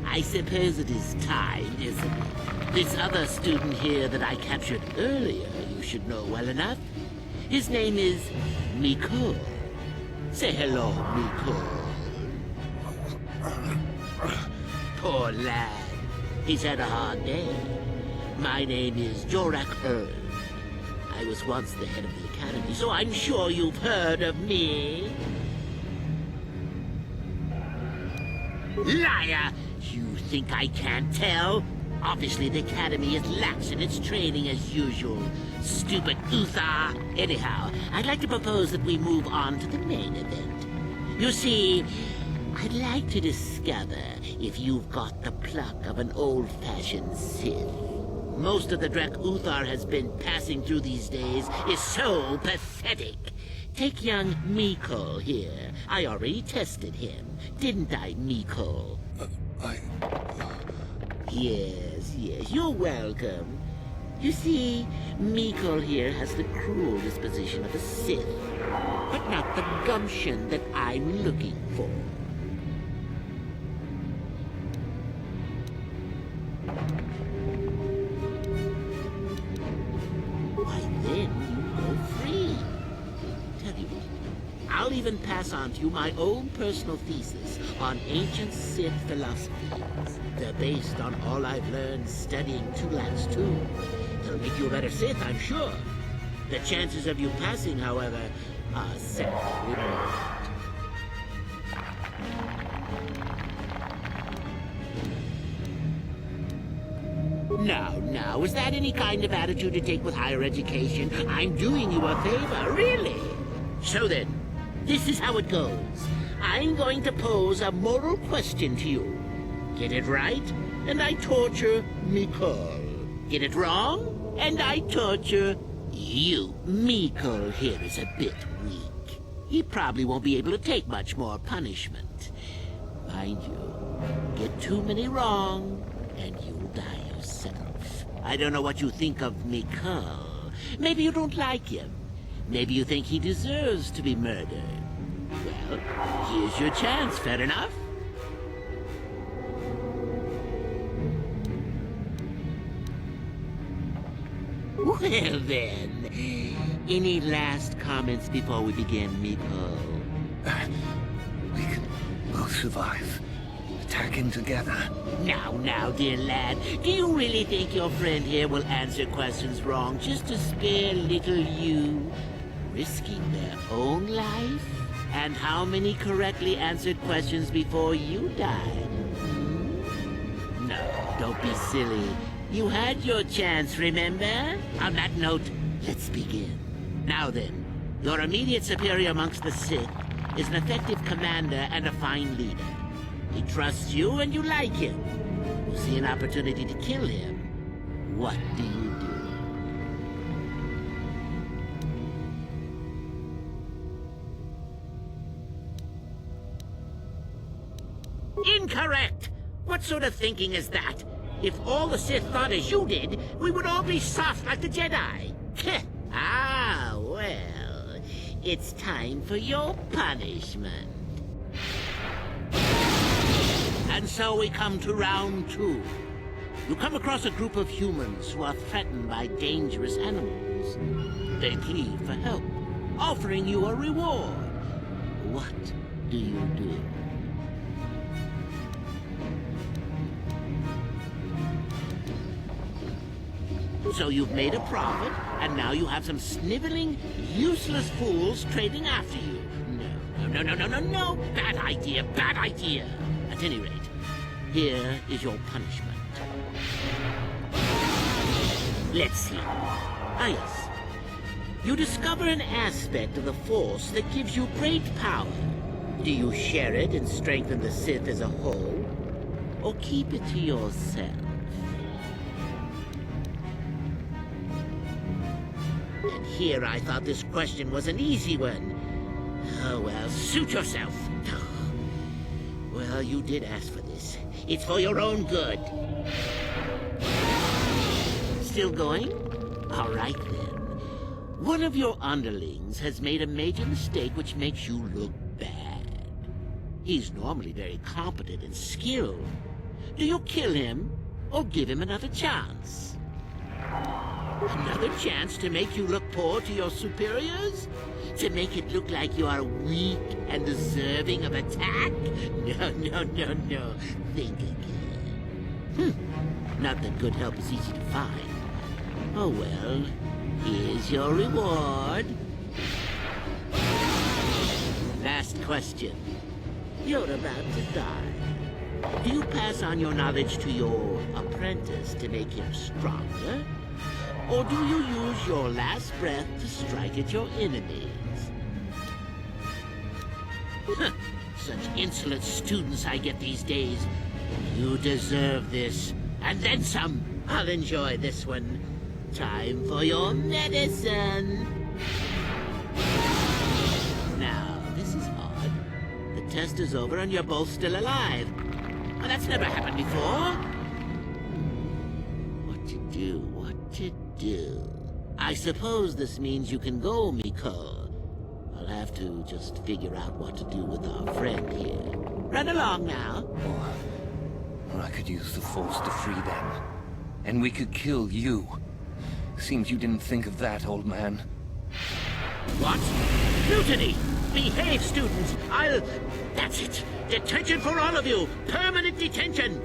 I suppose it is time, isn't it? This other student here that I captured earlier, you should know well enough. His name is Miko. Say hello, Miko. Poor lad. He's had a hard day. My name is Jorak Erd. I was once the head of the academy, so I'm sure you've heard of me. Liar! You think I can't tell? Obviously the academy is lax in its training as usual. Stupid Uthar. Anyhow, I'd like to propose that we move on to the main event. You see, I'd like to discover if you've got the pluck of an old-fashioned Sith. Most of the Drek Uthar has been passing through these days is so pathetic. Take young Mikol here. I already tested him. Didn't I, Mikol? Yes, you're welcome. You see, Mikol here has the cruel disposition of a Sith, but not the gumption that I'm looking for. Why then you go free. Tell you what, I'll even pass on to you my own personal thesis on ancient Sith philosophies. They're based on all I've learned studying 2+2. They'll make you a better Sith, I'm sure. The chances of you passing, however, are sadly remote. Now, is that any kind of attitude to take with higher education? I'm doing you a favor, really? So then, this is how it goes. I'm going to pose a moral question to you. Get it right, and I torture Mikol. Get it wrong, and I torture you. Mikol here is a bit weak. He probably won't be able to take much more punishment. Mind you, get too many wrong, and you'll die yourself. I don't know what you think of Mikol. Maybe you don't like him. Maybe you think he deserves to be murdered. Well, here's your chance, fair enough? Well then, any last comments before we begin, Mikol? We can both survive. Attacking together. Now, dear lad, do you really think your friend here will answer questions wrong just to spare little you? Risking their own life? And how many correctly answered questions before you died? No, don't be silly. You had your chance, remember? On that note, let's begin. Now then, your immediate superior amongst the Sith is an effective commander and a fine leader. He trusts you and you like him. You see an opportunity to kill him. What do you do? Incorrect! What sort of thinking is that? If all the Sith thought as you did, we would all be soft like the Jedi. Ah, well, it's time for your punishment. And so we come to round 2. You come across a group of humans who are threatened by dangerous animals. They plead for help, offering you a reward. What do you do? So you've made a profit, and now you have some sniveling, useless fools trading after you. No. Bad idea. At any rate, here is your punishment. Let's see. Ah, yes. You discover an aspect of the Force that gives you great power. Do you share it and strengthen the Sith as a whole? Or keep it to yourself? And here I thought this question was an easy one. Oh, well, suit yourself. Well, you did ask for this. It's for your own good. Still going? All right, then. One of your underlings has made a major mistake which makes you look bad. He's normally very competent and skilled. Do you kill him, or give him another chance? Another chance to make you look poor to your superiors? To make it look like you are weak and deserving of attack? No. Think again. Not that good help is easy to find. Oh well, here's your reward. Last question. You're about to die. Do you pass on your knowledge to your apprentice to make him stronger? Or do you use your last breath to strike at your enemies? Such insolent students I get these days. You deserve this. And then some. I'll enjoy this one. Time for your medicine. Now, this is odd. The test is over and you're both still alive. Well, that's never happened before. What to do? What to do? I suppose this means you can go, Miko. I'll have to just figure out what to do with our friend here. Run along now. Or I could use the Force to free them. And we could kill you. Seems you didn't think of that, old man. What? Mutiny! Behave, students! That's it! Detention for all of you! Permanent detention!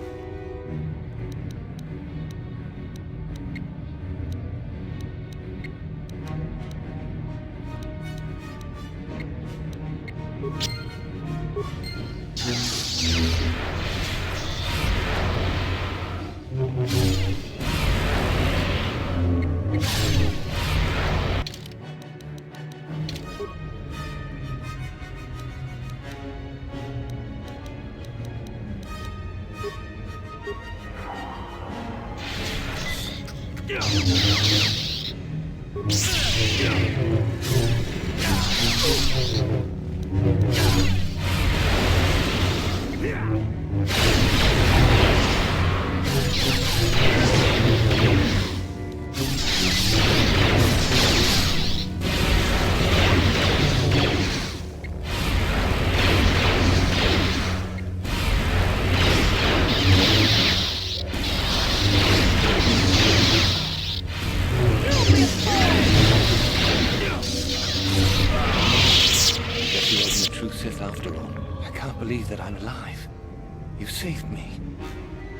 Saved me.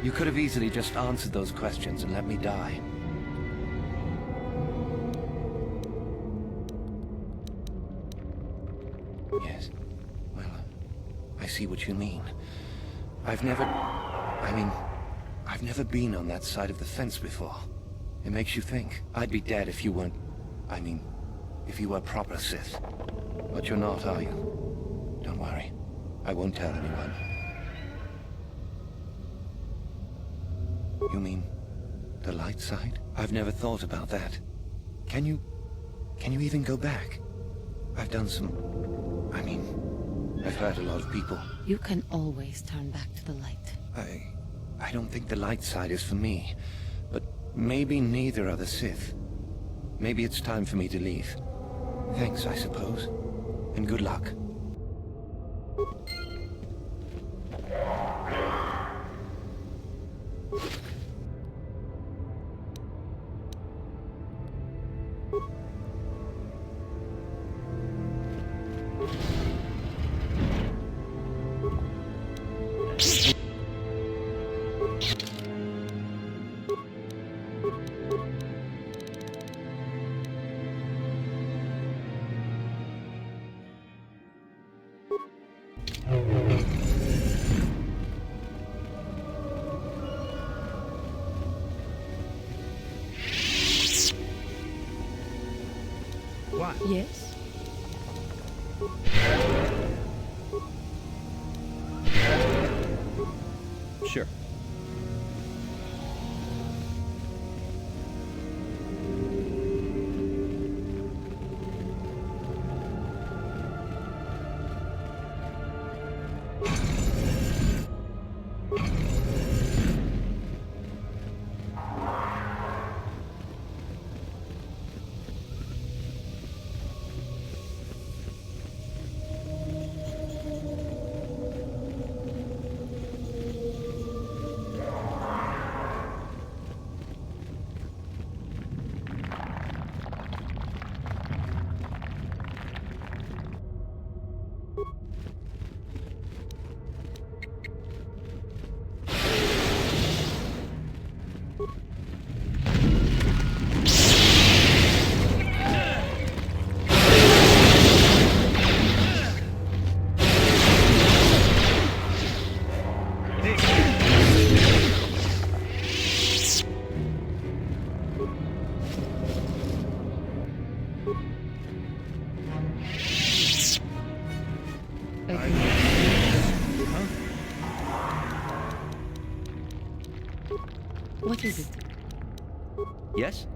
You could have easily just answered those questions and let me die. Yes. Well, I see what you mean. I've never been on that side of the fence before. It makes you think. I'd be dead if you weren't... if you were proper Sith. But you're not, are you? Don't worry. I won't tell anyone. You mean the light side? I've never thought about that. Can you even go back? I've done some... I've hurt a lot of people. You can always turn back to the light. I don't think the light side is for me. But maybe neither are the Sith. Maybe it's time for me to leave. Thanks, I suppose. And good luck. What? Yes? Sure. What is it? Yes?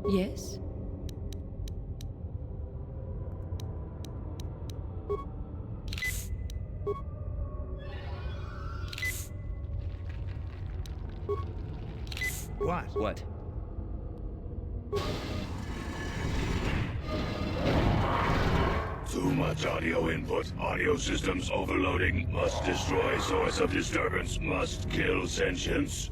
Yes? What? What? Too much audio input. Audio systems overloading. Must destroy source of disturbance. Must kill sentience.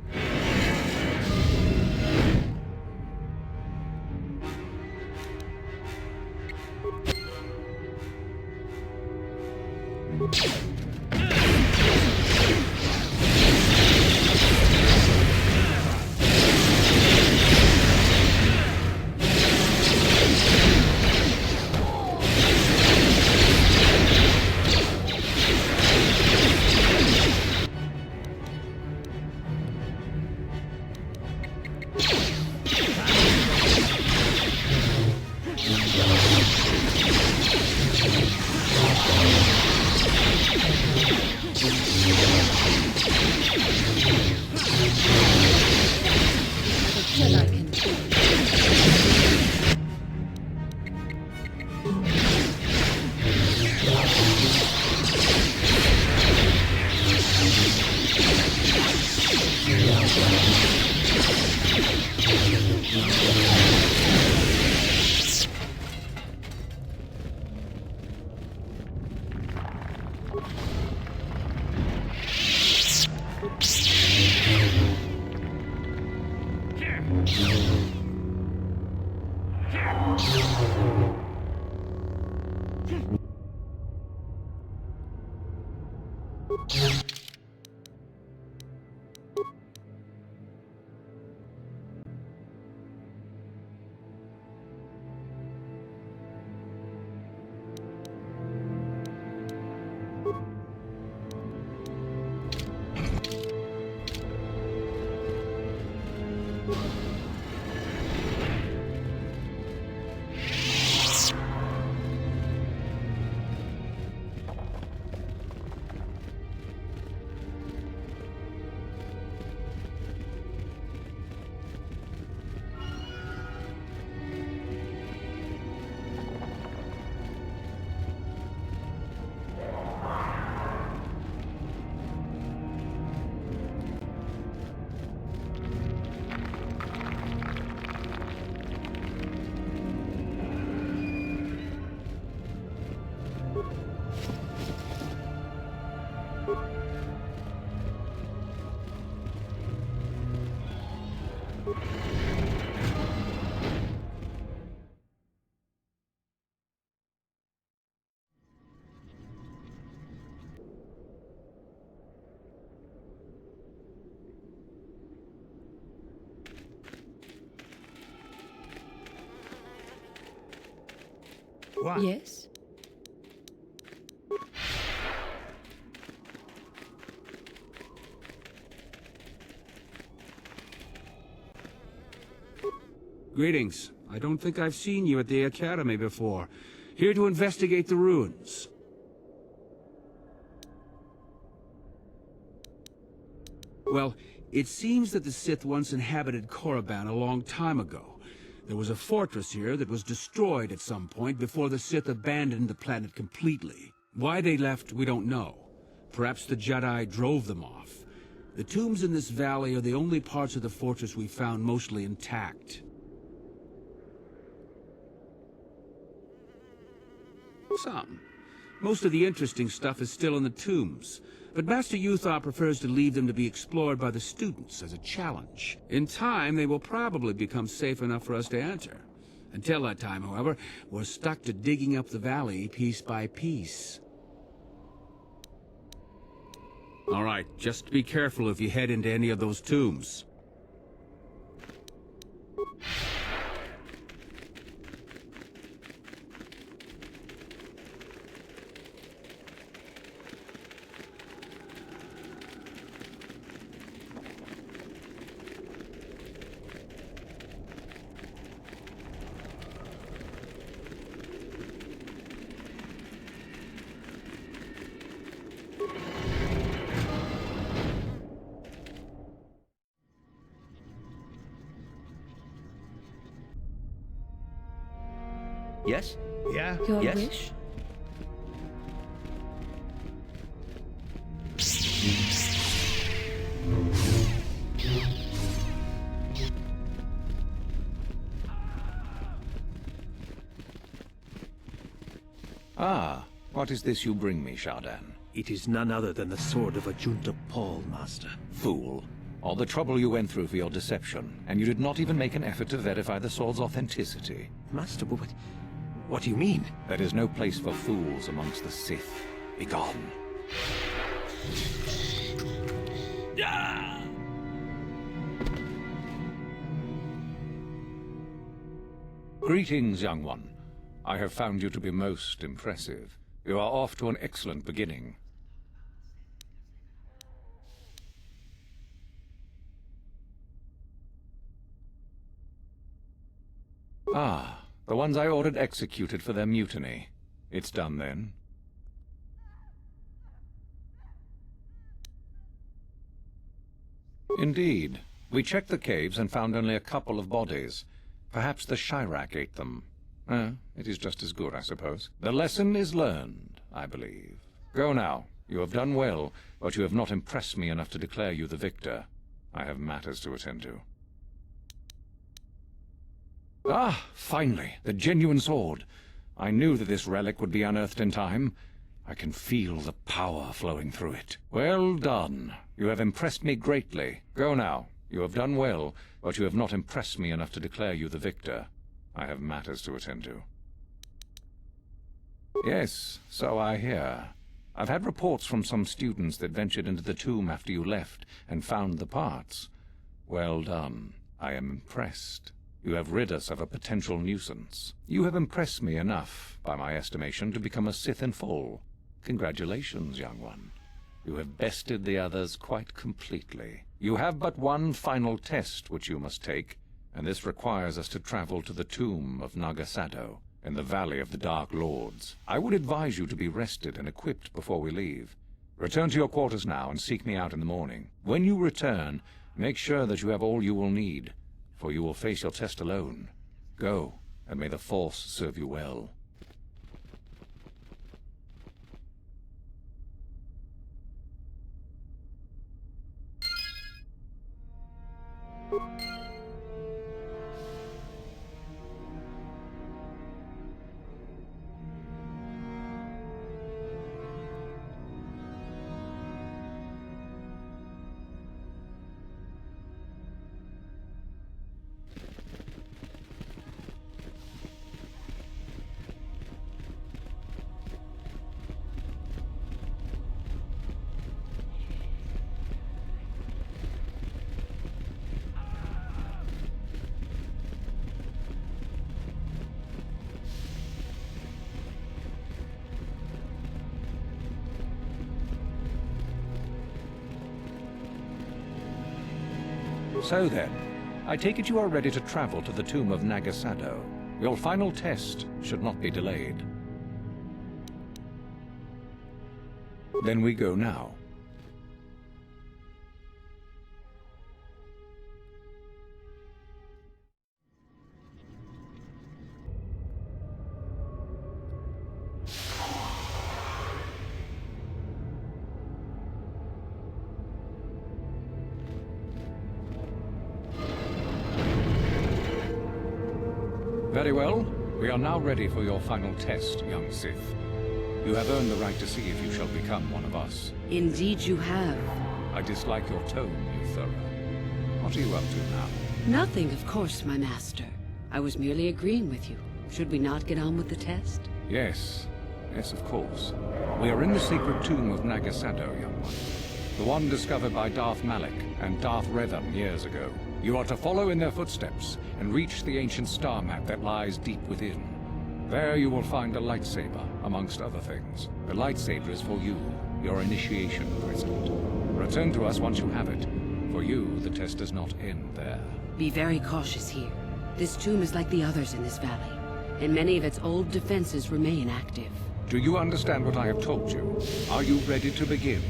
What? Yes? Greetings. I don't think I've seen you at the Academy before. Here to investigate the ruins. Well, it seems that the Sith once inhabited Korriban a long time ago. There was a fortress here that was destroyed at some point before the Sith abandoned the planet completely. Why they left, we don't know. Perhaps the Jedi drove them off. The tombs in this valley are the only parts of the fortress we found mostly intact. Some. Most of the interesting stuff is still in the tombs, but Master Yuthar prefers to leave them to be explored by the students as a challenge. In time, they will probably become safe enough for us to enter. Until that time, however, we're stuck to digging up the valley piece by piece. All right, just be careful if you head into any of those tombs. Yes? Yeah? Your Yes? wish? Ah, what is this you bring me, Shardan? It is none other than the sword of Ajunta Paul, Master. Fool. All the trouble you went through for your deception, and you did not even make an effort to verify the sword's authenticity. Master, but what do you mean? There is no place for fools amongst the Sith. Begone. Ah! Greetings, young one. I have found you to be most impressive. You are off to an excellent beginning. Ah, the ones I ordered executed for their mutiny. It's done then. Indeed. We checked the caves and found only a couple of bodies. Perhaps the Shirak ate them. It is just as good, I suppose. The lesson is learned, I believe. Go now. You have done well, but you have not impressed me enough to declare you the victor. I have matters to attend to. Ah, finally, the genuine sword. I knew that this relic would be unearthed in time. I can feel the power flowing through it. Well done. You have impressed me greatly. Go now. You have done well, but you have not impressed me enough to declare you the victor. I have matters to attend to. Yes, so I hear. I've had reports from some students that ventured into the tomb after you left and found the parts. Well done. I am impressed. You have rid us of a potential nuisance. You have impressed me enough, by my estimation, to become a Sith in full. Congratulations, young one. You have bested the others quite completely. You have but one final test which you must take, and this requires us to travel to the tomb of Nagasado, in the Valley of the Dark Lords. I would advise you to be rested and equipped before we leave. Return to your quarters now and seek me out in the morning. When you return, make sure that you have all you will need, for you will face your test alone. Go, and may the Force serve you well. So then, I take it you are ready to travel to the tomb of Nagasado. Your final test should not be delayed. Then we go now. Very well. We are now ready for your final test, young Sith. You have earned the right to see if you shall become one of us. Indeed you have. I dislike your tone, Euthura. What are you up to now? Nothing, of course, my master. I was merely agreeing with you. Should we not get on with the test? Yes. Yes, of course. We are in the sacred tomb of Nagasado, young one. The one discovered by Darth Malak and Darth Revan years ago. You are to follow in their footsteps and reach the ancient star map that lies deep within. There you will find a lightsaber, amongst other things. The lightsaber is for you, your initiation present. Return to us once you have it. For you, the test does not end there. Be very cautious here. This tomb is like the others in this valley, and many of its old defenses remain active. Do you understand what I have told you? Are you ready to begin?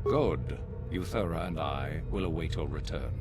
Good. Euthura and I will await your return.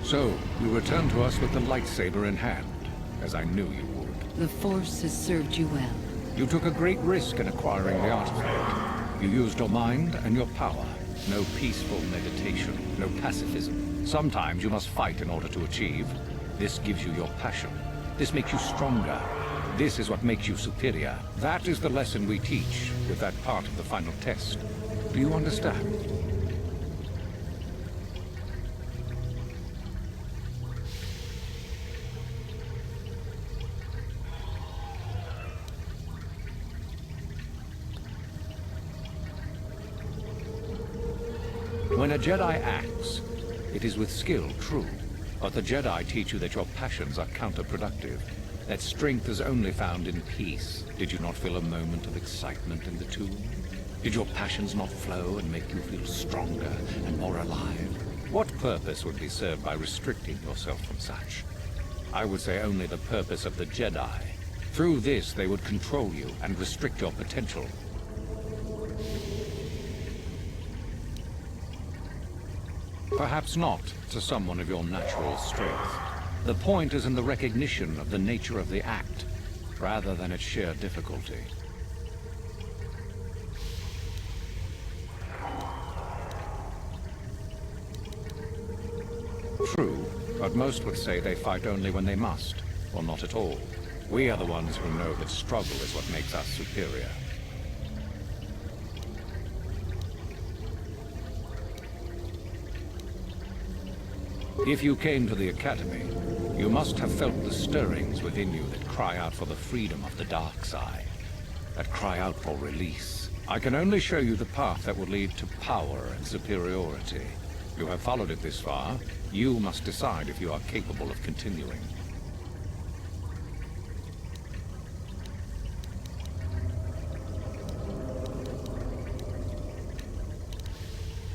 So, you return to us with the lightsaber in hand, as I knew you would. The Force has served you well. You took a great risk in acquiring the artifact. You used your mind and your power. No peaceful meditation, no pacifism. Sometimes you must fight in order to achieve. This gives you your passion. This makes you stronger. This is what makes you superior. That is the lesson we teach with that part of the final test. Do you understand? When a Jedi acts, it is with skill, true. But the Jedi teach you that your passions are counterproductive. That strength is only found in peace. Did you not feel a moment of excitement in the tomb? Did your passions not flow and make you feel stronger and more alive? What purpose would be served by restricting yourself from such? I would say only the purpose of the Jedi. Through this, they would control you and restrict your potential. Perhaps not to someone of your natural strength. The point is in the recognition of the nature of the act, rather than its sheer difficulty. True, but most would say they fight only when they must, or not at all. We are the ones who know that struggle is what makes us superior. If you came to the Academy, you must have felt the stirrings within you that cry out for the freedom of the dark side, that cry out for release. I can only show you the path that will lead to power and superiority. You have followed it this far. You must decide if you are capable of continuing.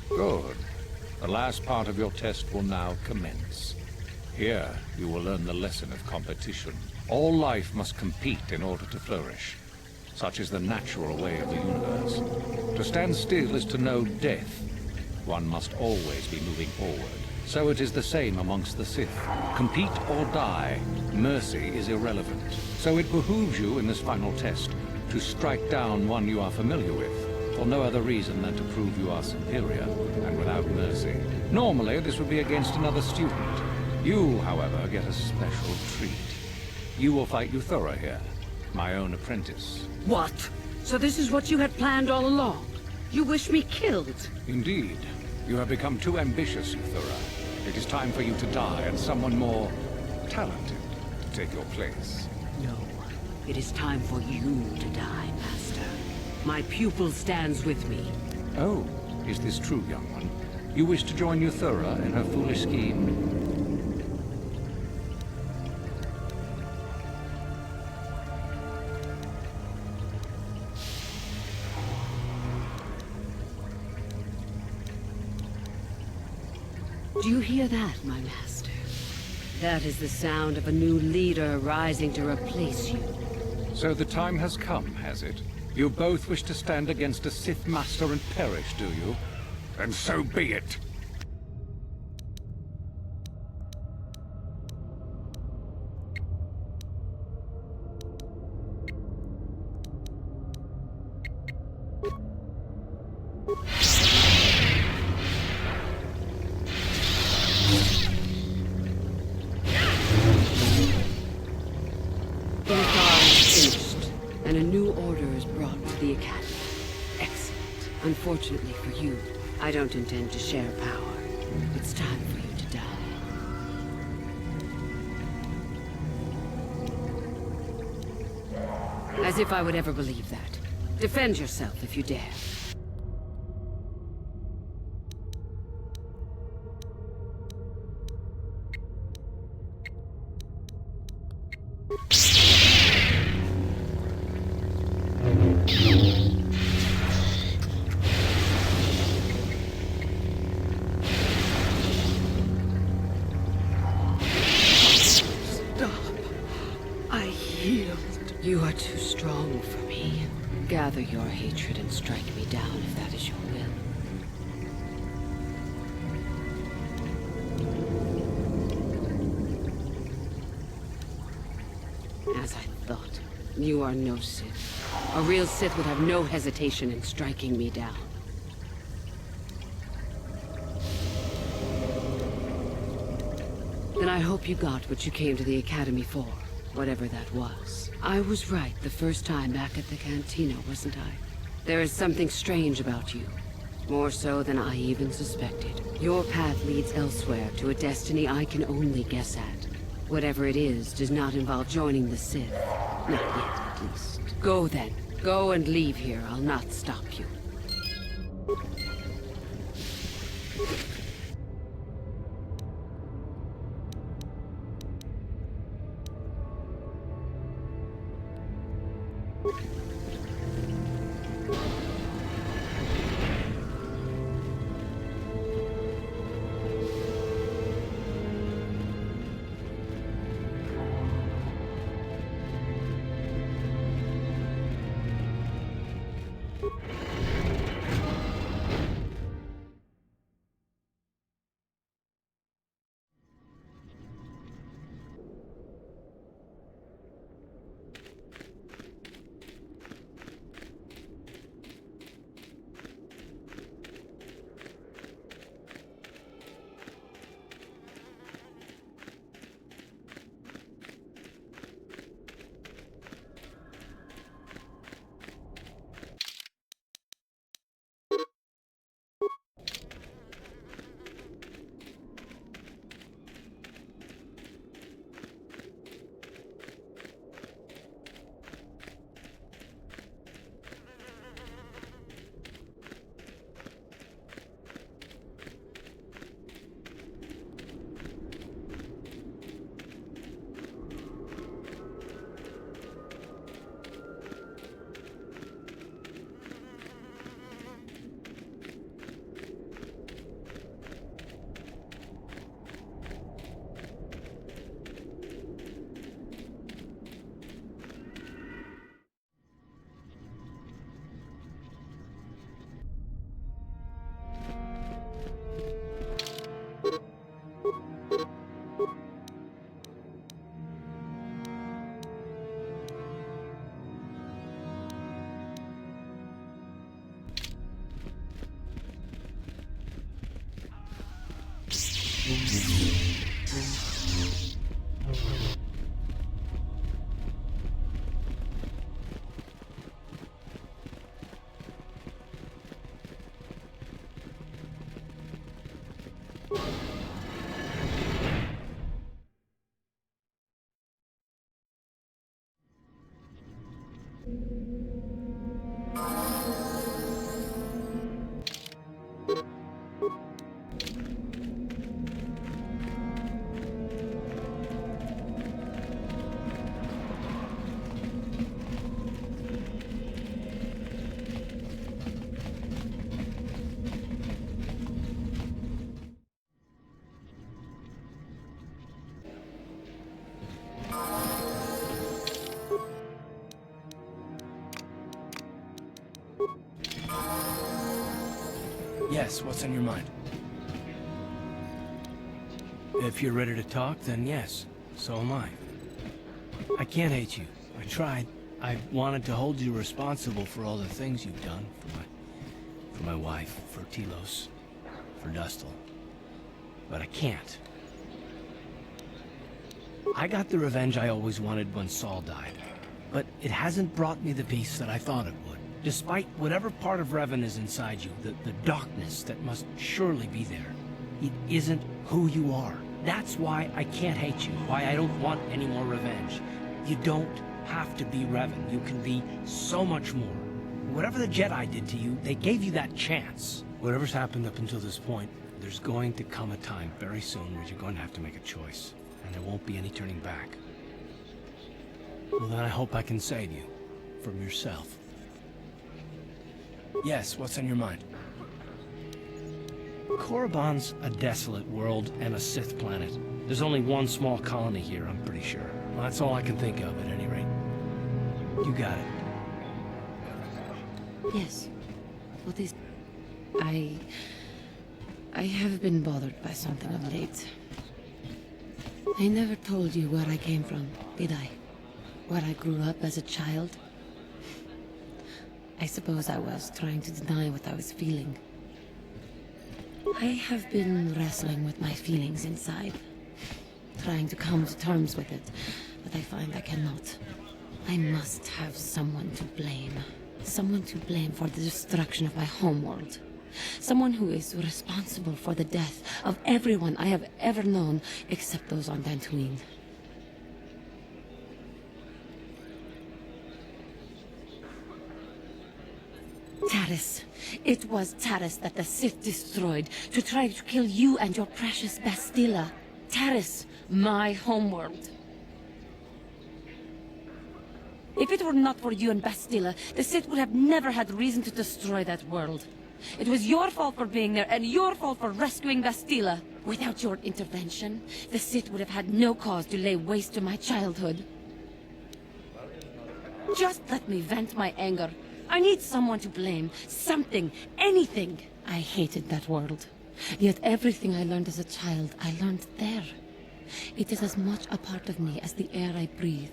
Good. The last part of your test will now commence. Here, you will learn the lesson of competition. All life must compete in order to flourish. Such is the natural way of the universe. To stand still is to know death. One must always be moving forward. So it is the same amongst the Sith. Compete or die. Mercy is irrelevant. So it behooves you in this final test to strike down one you are familiar with, for no other reason than to prove you are superior, and without mercy. Normally, this would be against another student. You, however, get a special treat. You will fight Yuthura here, my own apprentice. What? So this is what you had planned all along? You wish me killed? Indeed. You have become too ambitious, Yuthura. It is time for you to die, and someone more talented to take your place. No. It is time for you to die, Master. My pupil stands with me. Oh, is this true, young one? You wish to join Yuthura in her foolish scheme? Do you hear that, my master? That is the sound of a new leader rising to replace you. So the time has come, has it? You both wish to stand against a Sith Master and perish, do you? And so be it! And a new order is brought to the Academy. Excellent. Unfortunately for you, I don't intend to share power. It's time for you to die. As if I would ever believe that. Defend yourself if you dare. You are too strong for me. Gather your hatred and strike me down if that is your will. As I thought, you are no Sith. A real Sith would have no hesitation in striking me down. Then I hope you got what you came to the Academy for, whatever that was. I was right the first time back at the cantina, wasn't I? There is something strange about you. More so than I even suspected. Your path leads elsewhere to a destiny I can only guess at. Whatever it is does not involve joining the Sith. Not yet, at least. Go then. Go and leave here. I'll not stop you. Yes, what's on your mind? If you're ready to talk, then yes. So am I. I can't hate you. I tried. I wanted to hold you responsible for all the things you've done. For my wife, for Telos, for Dustil. But I can't. I got the revenge I always wanted when Saul died. But it hasn't brought me the peace that I thought it would. Despite whatever part of Revan is inside you, the darkness that must surely be there, it isn't who you are. That's why I can't hate you, why I don't want any more revenge. You don't have to be Revan. You can be so much more. Whatever the Jedi did to you, they gave you that chance. Whatever's happened up until this point, there's going to come a time very soon where you're going to have to make a choice, and there won't be any turning back. Well, then I hope I can save you from yourself. Yes, what's on your mind? Korriban's a desolate world and a Sith planet. There's only one small colony here, I'm pretty sure. Well, that's all I can think of, at any rate. You got it. Yes. What is... I have been bothered by something of late. I never told you where I came from, did I? Where I grew up as a child? I suppose I was trying to deny what I was feeling. I have been wrestling with my feelings inside, trying to come to terms with it, but I find I cannot. I must have someone to blame. Someone to blame for the destruction of my homeworld. Someone who is responsible for the death of everyone I have ever known, except those on Dantooine. Taris. It was Taris that the Sith destroyed to try to kill you and your precious Bastila. Taris, my homeworld. If it were not for you and Bastila, the Sith would have never had reason to destroy that world. It was your fault for being there, and your fault for rescuing Bastila. Without your intervention, the Sith would have had no cause to lay waste to my childhood. Just let me vent my anger. I need someone to blame. Something. Anything. I hated that world. Yet everything I learned as a child, I learned there. It is as much a part of me as the air I breathe.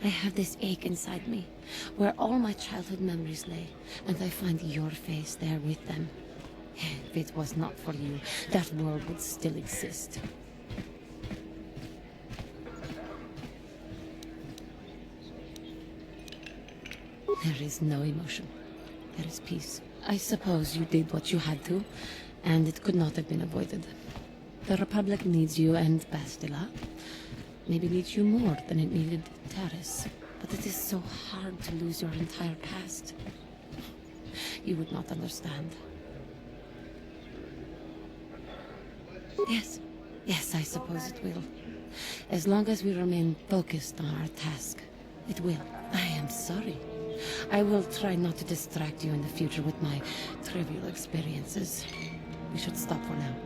I have this ache inside me, where all my childhood memories lay, and I find your face there with them. If it was not for you, that world would still exist. There is no emotion. There is peace. I suppose you did what you had to, and it could not have been avoided. The Republic needs you and Bastila. Maybe needs you more than it needed Taris. But it is so hard to lose your entire past. You would not understand. Yes. Yes, I suppose it will. As long as we remain focused on our task, it will. I am sorry. I will try not to distract you in the future with my trivial experiences. We should stop for now.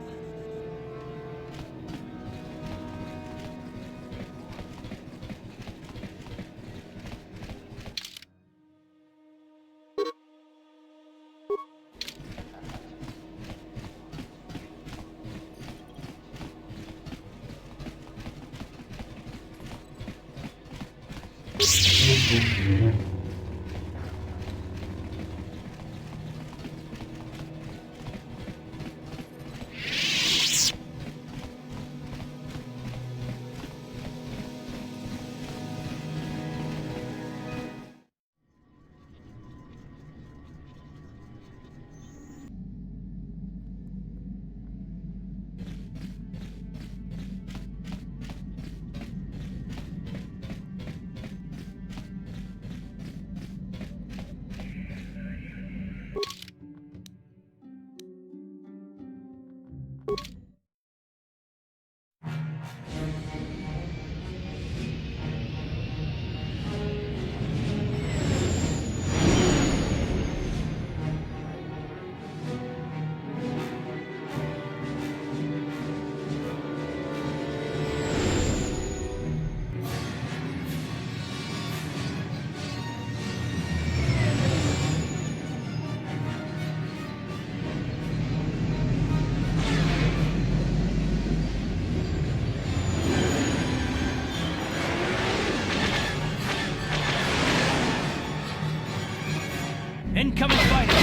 Incoming fighter!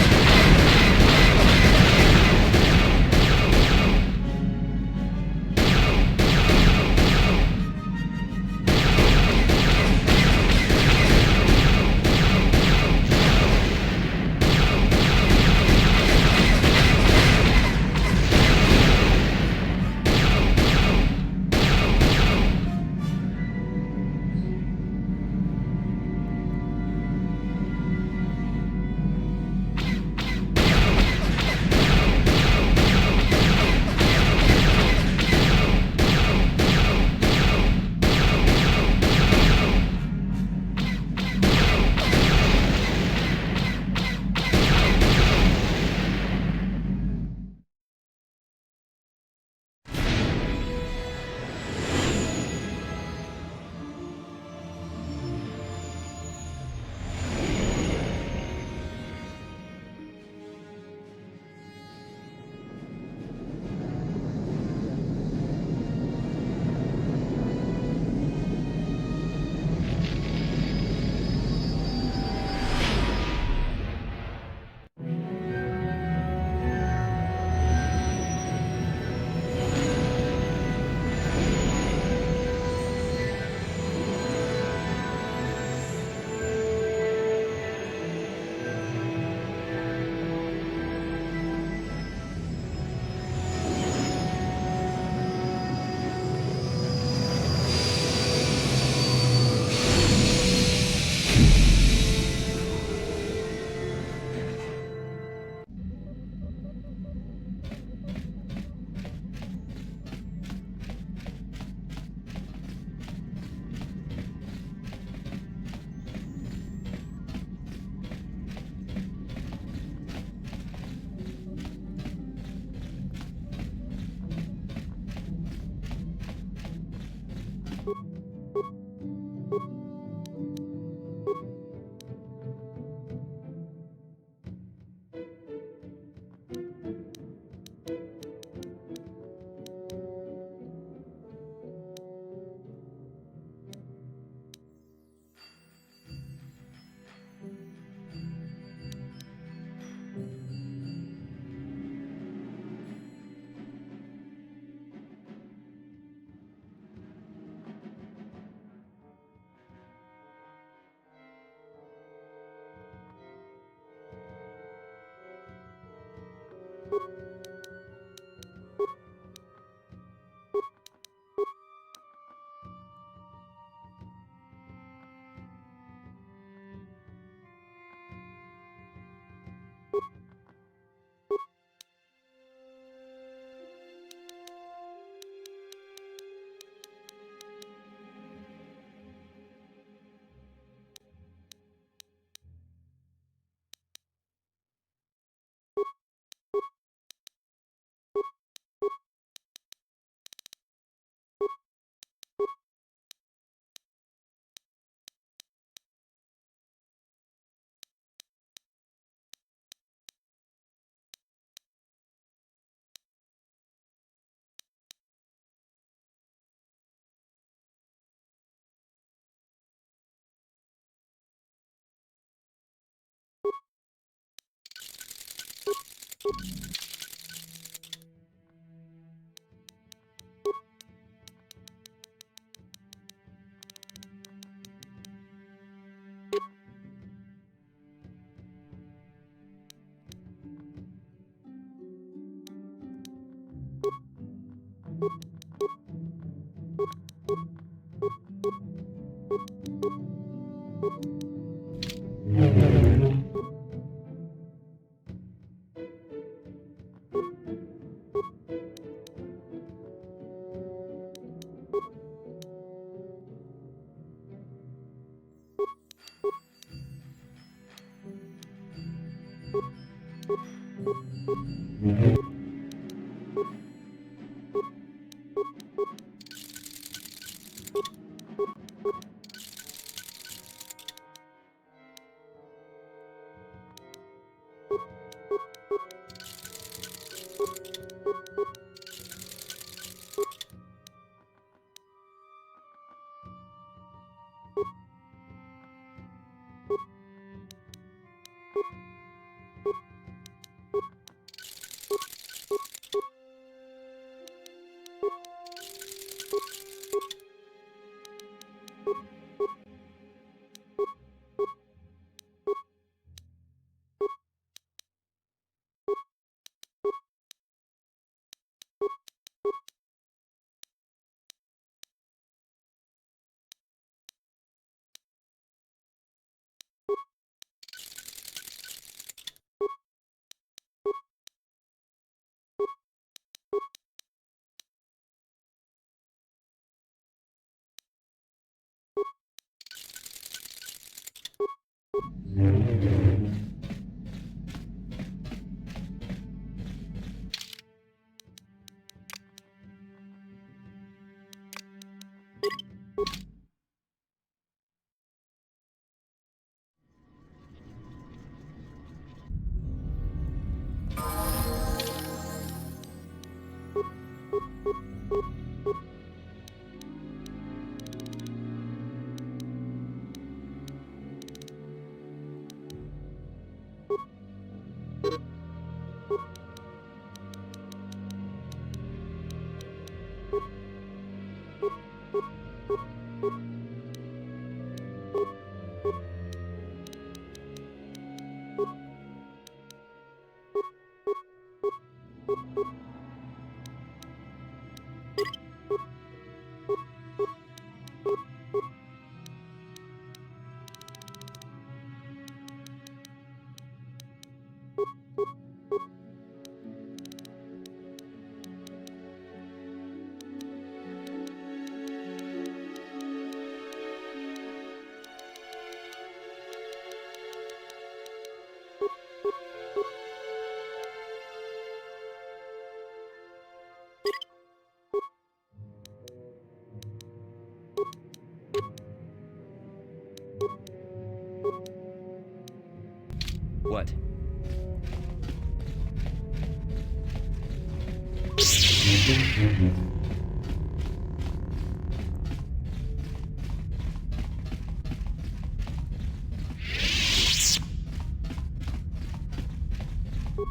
What?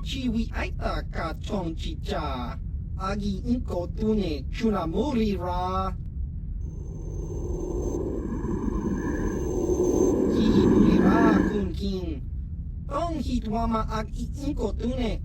Chiwi aita ka chong chicha. Agi inko tune chunamuri ra. Ki ra kun kin. Tong hitwama agi inko tune.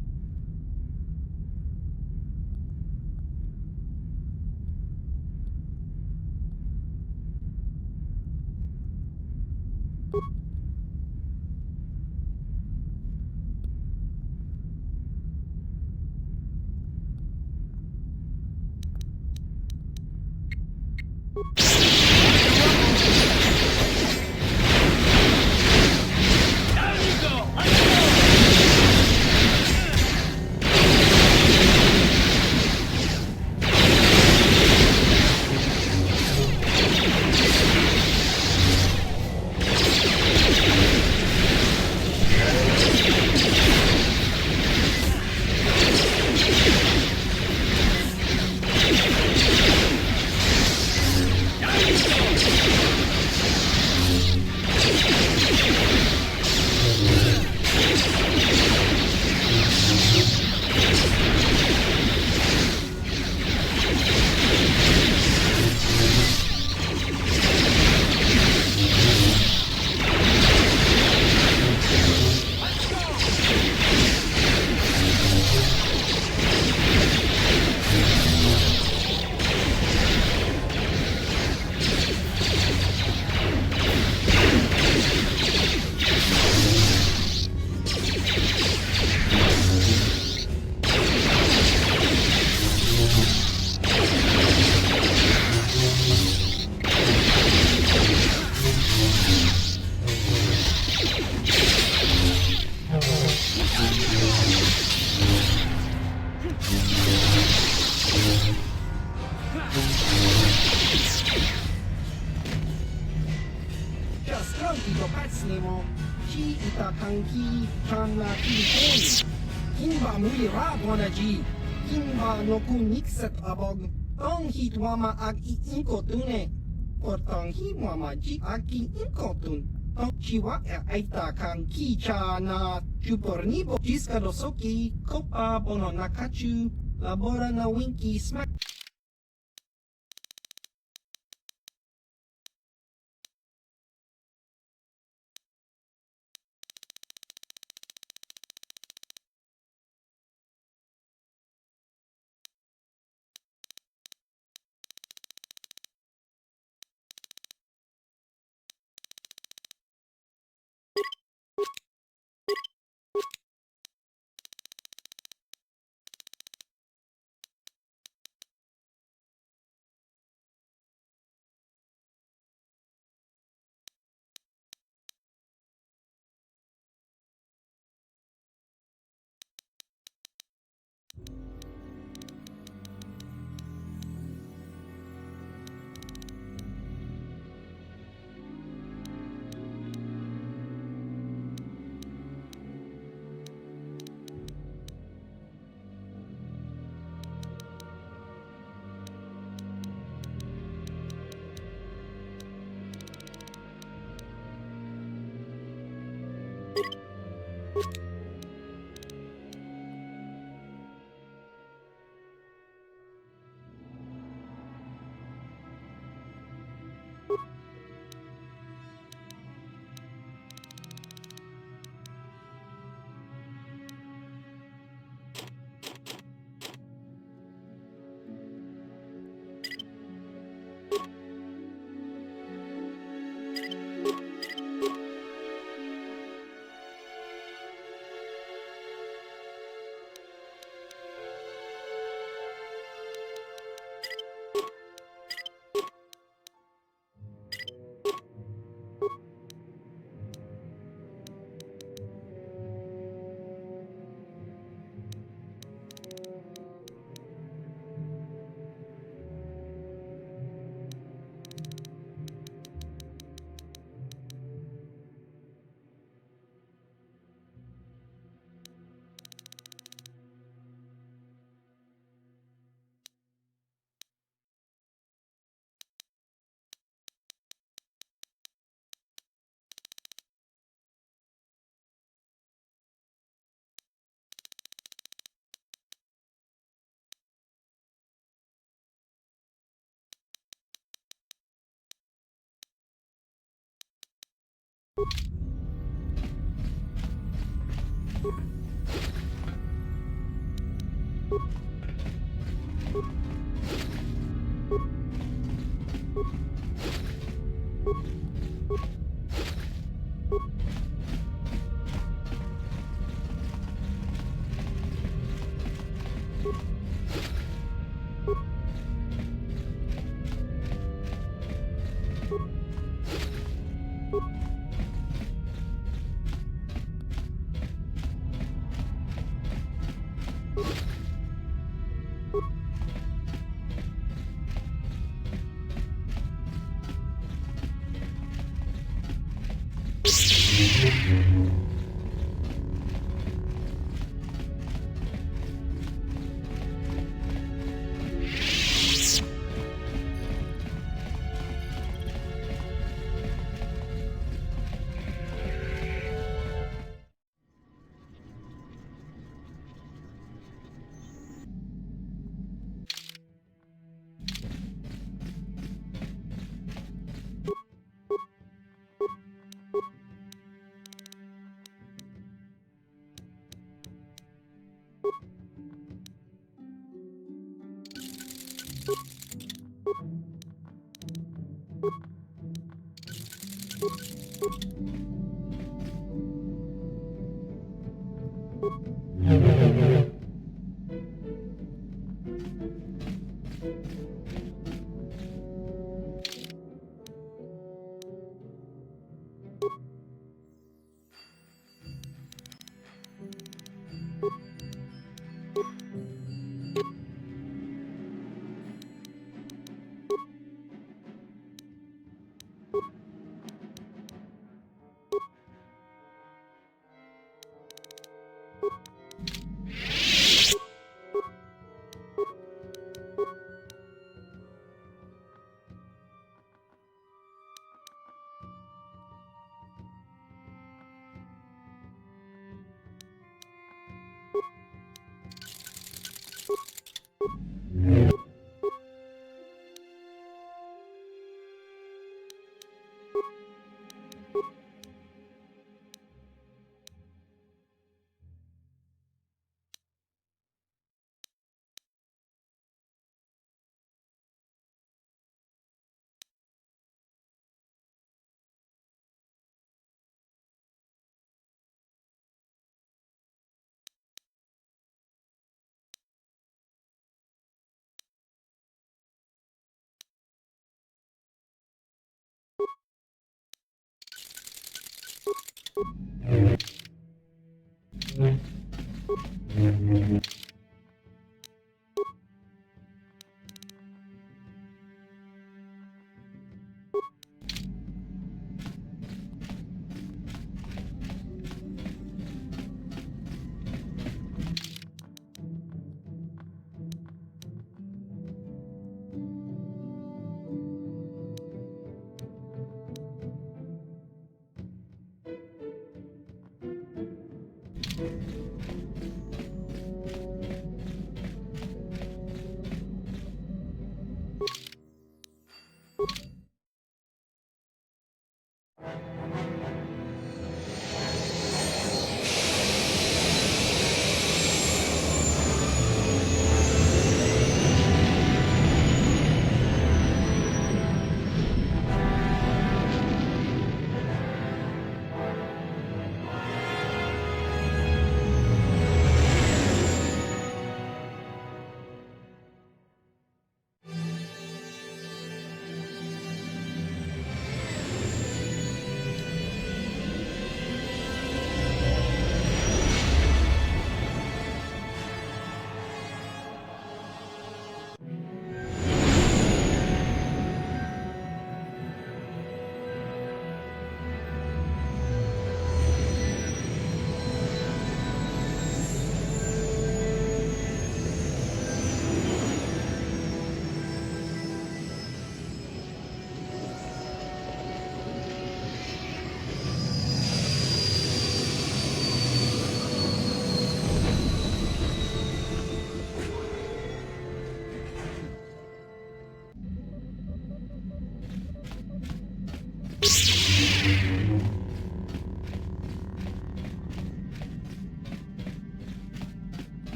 Kimba no kunikset abog, tong hitwama ag iinkotune, or tong hitwama ji aki inkotun, tong chiwa aita kang kicha na chupornibo jiskadosoki, kopa bono nakachu, labora na winky smack.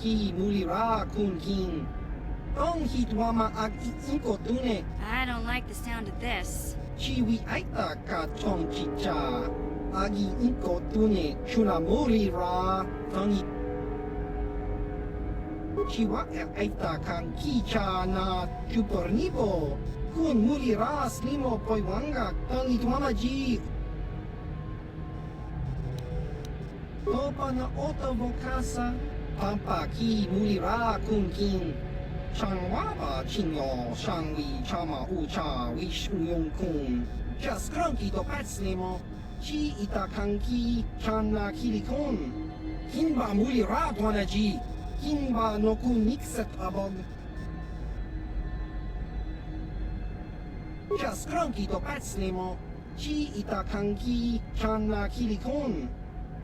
ki mulira kun kin. Tong hitwama ag iinko tune. I don't like the sound of this. Chiwi aita ka tong chicha. Agi inko tune chuna mulira. Tangi. Chiwa aita kan kicha na chupornibo. Kun mulira slimo poiwanga tangi tuama ji. Topa na ota vokasa. Pampa ki mulira kun kin. Changwaba chinyo shangwi chama ucha wish uyong kun. Just cranky to patslimo. Chi itakanki channa kilikon. Kinba mulira dwanaji. Kinba no kun nikset abog. Just cranky to patslimo. Chi itakanki channa kilikon.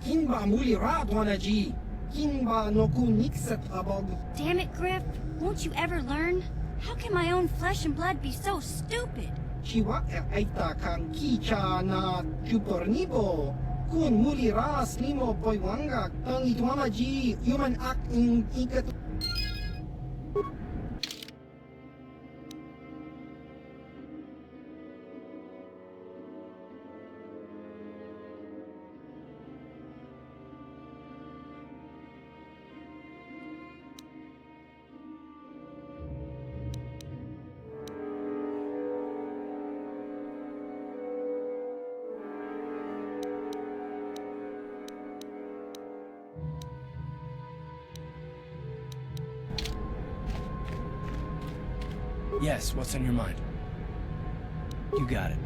Kinba mulira dwanaji. Kinba no kun nikset abog. Damn it, Griff. Won't you ever learn? How can my own flesh and blood be so stupid? Chiwa aita kan kicha na chupornibo. Kun mulira slimo poiwanga tangi tuamaji human act in ikat. Yes, what's on your mind? You got it.